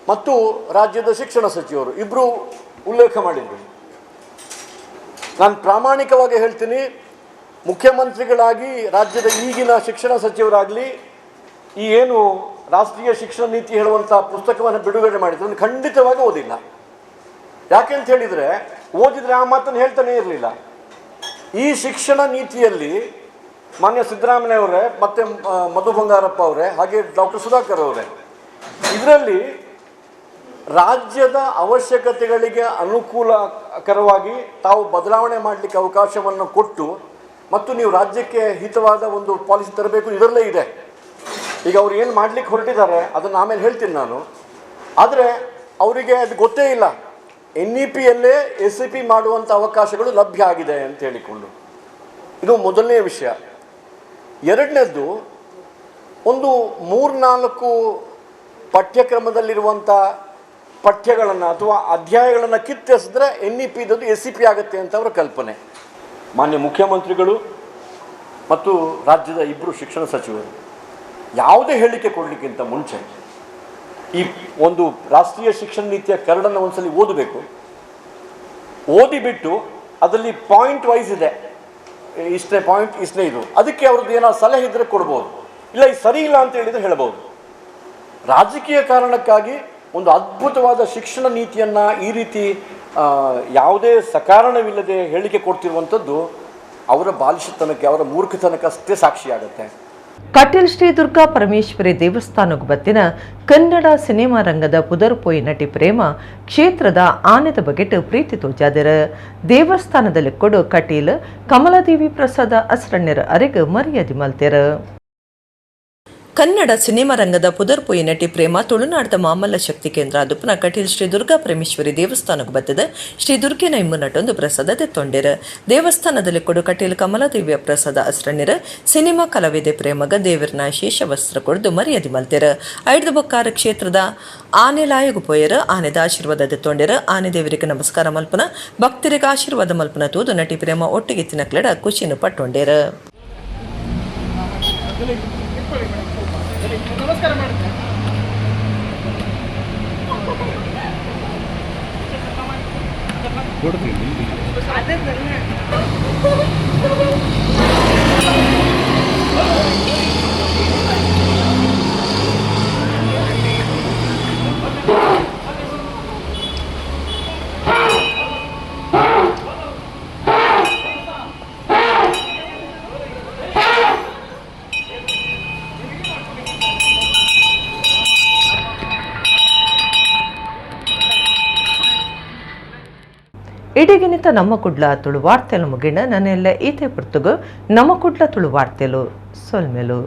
ಮತ್ತು ರಾಜ್ಯದ ಶಿಕ್ಷಣ ಸಚಿವರು ಇಬ್ಬರು ಉಲ್ಲೇಖ ಮಾಡಿದರು. ನಾನು ಪ್ರಾಮಾಣಿಕವಾಗಿ ಹೇಳ್ತೀನಿ, ಮುಖ್ಯಮಂತ್ರಿಗಳಾಗಿ ರಾಜ್ಯದ ಈಗಿನ ಶಿಕ್ಷಣ ಸಚಿವರಾಗಲಿ ಈ ಏನು ರಾಷ್ಟ್ರೀಯ ಶಿಕ್ಷಣ ನೀತಿ ಹೇಳುವಂಥ ಪುಸ್ತಕವನ್ನು ಬಿಡುಗಡೆ ಮಾಡಿದ್ರು ಅದನ್ನು ಖಂಡಿತವಾಗಿ ಓದಿಲ್ಲ. ಯಾಕೆಂತ ಹೇಳಿದರೆ ಓದಿದರೆ ಆ ಮಾತನ್ನು ಹೇಳ್ತಾನೆ ಇರಲಿಲ್ಲ. ಈ ಶಿಕ್ಷಣ ನೀತಿಯಲ್ಲಿ ಮಾನ್ಯ ಸಿದ್ದರಾಮಯ್ಯ ಅವರೇ ಮತ್ತು ಮಧು ಬಂಗಾರಪ್ಪ ಅವರೇ ಹಾಗೆ ಡಾಕ್ಟರ್ ಸುಧಾಕರ್ ಅವರೇ ಇದರಲ್ಲಿ ರಾಜ್ಯದ ಅವಶ್ಯಕತೆಗಳಿಗೆ ಅನುಕೂಲಕರವಾಗಿ ತಾವು ಬದಲಾವಣೆ ಮಾಡಲಿಕ್ಕೆ ಅವಕಾಶವನ್ನು ಕೊಟ್ಟು ಮತ್ತು ನೀವು ರಾಜ್ಯಕ್ಕೆ ಹಿತವಾದ ಒಂದು ಪಾಲಿಸಿ ತರಬೇಕು ಇದರಲ್ಲೇ ಇದೆ. ಈಗ ಅವ್ರು ಏನು ಮಾಡಲಿಕ್ಕೆ ಹೊರಟಿದ್ದಾರೆ ಅದನ್ನು ಆಮೇಲೆ ಹೇಳ್ತೀನಿ ನಾನು. ಆದರೆ ಅವರಿಗೆ ಅದು ಗೊತ್ತೇ ಇಲ್ಲ NEPಯಲ್ಲೇ SEP ಮಾಡುವಂಥ ಅವಕಾಶಗಳು ಲಭ್ಯ ಆಗಿದೆ ಅಂತ ಹೇಳಿಕೊಂಡು. ಇದು ಮೊದಲನೇ ವಿಷಯ. ಎರಡನೇದ್ದು, ಒಂದು 3-4 ಪಠ್ಯಕ್ರಮದಲ್ಲಿರುವಂಥ ಪಠ್ಯಗಳನ್ನು ಅಥವಾ ಅಧ್ಯಾಯಗಳನ್ನು ಕಿತ್ತೆಸಿದ್ರೆ NEPದದ್ದು SEP ಆಗುತ್ತೆ ಅಂತ ಅವರ ಕಲ್ಪನೆ. ಮಾನ್ಯ ಮುಖ್ಯಮಂತ್ರಿಗಳು ಮತ್ತು ರಾಜ್ಯದ ಇಬ್ಬರು ಶಿಕ್ಷಣ ಸಚಿವರು ಯಾವುದೇ ಹೇಳಿಕೆ ಕೊಡಲಿಕ್ಕಿಂತ ಮುಂಚೆ ಈ ಒಂದು ರಾಷ್ಟ್ರೀಯ ಶಿಕ್ಷಣ ನೀತಿಯ ಕರಡನ್ನು ಒಂದ್ಸಲಿ ಓದಬೇಕು. ಓದಿಬಿಟ್ಟು ಅದರಲ್ಲಿ ಪಾಯಿಂಟ್ ವೈಸ್ ಇದೆ, ಇಷ್ಟೇ ಪಾಯಿಂಟ್ ಇಷ್ಟೇ ಇದು, ಅದಕ್ಕೆ ಅವ್ರದ್ದು ಏನಾದ್ರು ಸಲಹೆ ಇದ್ದರೆ ಕೊಡ್ಬೋದು, ಇಲ್ಲ ಇದು ಸರಿ ಇಲ್ಲ ಅಂತ ಹೇಳಿದರೆ ಹೇಳ್ಬೋದು. ರಾಜಕೀಯ ಕಾರಣಕ್ಕಾಗಿ ಒಂದು ಅದ್ಭುತವಾದ ಶಿಕ್ಷಣ ನೀತಿಯನ್ನು ಈ ರೀತಿ ಯಾವುದೇ ಸಕಾರಣವಿಲ್ಲದೆ ಹೇಳಿಕೆ ಕೊಡ್ತಿರುವಂಥದ್ದು ಅವರ ಬಾಲಿಶತನಕ್ಕೆ, ಅವರ ಮೂರ್ಖತನಕ್ಕಷ್ಟೇ ಸಾಕ್ಷಿಯಾಗುತ್ತೆ. ಕಟೀಲ್ ಶ್ರೀ ದುರ್ಗಾ ಪರಮೇಶ್ವರಿ ದೇವಸ್ಥಾನಕ್ಕೆ ಬತ್ತಿನ ಕನ್ನಡ ಸಿನಿಮಾ ರಂಗದ ಪುದರ್ಪೋಯಿ ನಟಿ ಪ್ರೇಮ ಕ್ಷೇತ್ರದ ಆನೆದ ಬಗೆಟ್ ಪ್ರೀತಿ ತೋಜಾದರ. ದೇವಸ್ಥಾನದಲ್ಲಿ ಕೊಡು ಕಟೀಲ್ ಕಮಲಾದೇವಿ ಪ್ರಸಾದ ಅಸ್ರಣ್ಯರ ಅರೆಗೆ ಮರ್ಯಾದೆ ಮಲ್ತೆರ. ಕನ್ನಡ ಸಿನಿಮಾ ರಂಗದ ಪುದರ್ಪೊಯಿ ನಟಿ ಪ್ರೇಮ ತುಳುನಾಡದ ಮಾಮಲ್ಲ ಶಕ್ತಿ ಕೇಂದ್ರ ಅದುಪುನ ಕಟೀಲ್ ಶ್ರೀ ದುರ್ಗಾ ಪರಮೇಶ್ವರಿ ದೇವಸ್ಥಾನಕ್ಕೆ ಬರ್ತದೆ. ಶ್ರೀ ದುರ್ಗೆನ ಇಮ್ಮುನಟೊಂದು ಪ್ರಸಾದ ತೆತ್ತೊಂಡಿರ ದೇವಸ್ಥಾನದಲ್ಲಿ ಕೊಡು ಕಟೀಲ್ ಕಮಲಾದೇವಿಯ ಪ್ರಸಾದ ಅಸ್ರಣ್ಣಿರ ಸಿನಿಮಾ ಕಲಾವಿದೆ ಪ್ರೇಮಗ ದೇವರನ ಶೇಷ ವಸ್ತ್ರ ಕೊಡ್ದು ಮರ್ಯಾದೆ ಮಲ್ತಿರ. ಐದು ಬೊಕ್ಕಾರ ಕ್ಷೇತ್ರದ ಆನೆ ಲಾಯಗು ಪೋಯರ ಆನೆದ ಆಶೀರ್ವಾದ ತೆತ್ತೊಂಡಿರ. ಆನೆ ದೇವರಿಗೆ ನಮಸ್ಕಾರ ಮಲ್ಪನ ಭಕ್ತರಿಗೆ ಆಶೀರ್ವಾದ ಮಲ್ಪನ ತೂದು ನಟಿ ಪ್ರೇಮ ಒಟ್ಟಿಗೆ ತಿನ್ನಕ್ಲೆಡ ಖುಷಿನ ಪಟ್ಟೊಂಡಿರ. ನಮಸ್ಕಾರ ಮಾಡುತ್ತೆ. ಇಡಿಗಿನಿತ ನಮ್ಮ ಕುಡ್ಲ ತುಳು ವಾರ್ತೆಲು ಮುಗಿಣ ನನ್ನೆಲ್ಲ ಈತೆ ಪುರ್ತುಗು ನಮ್ಮ ಕುಡ್ಲ ತುಳು ವಾರ್ತೆಲು ಸೊಲ್ಮೆಲು.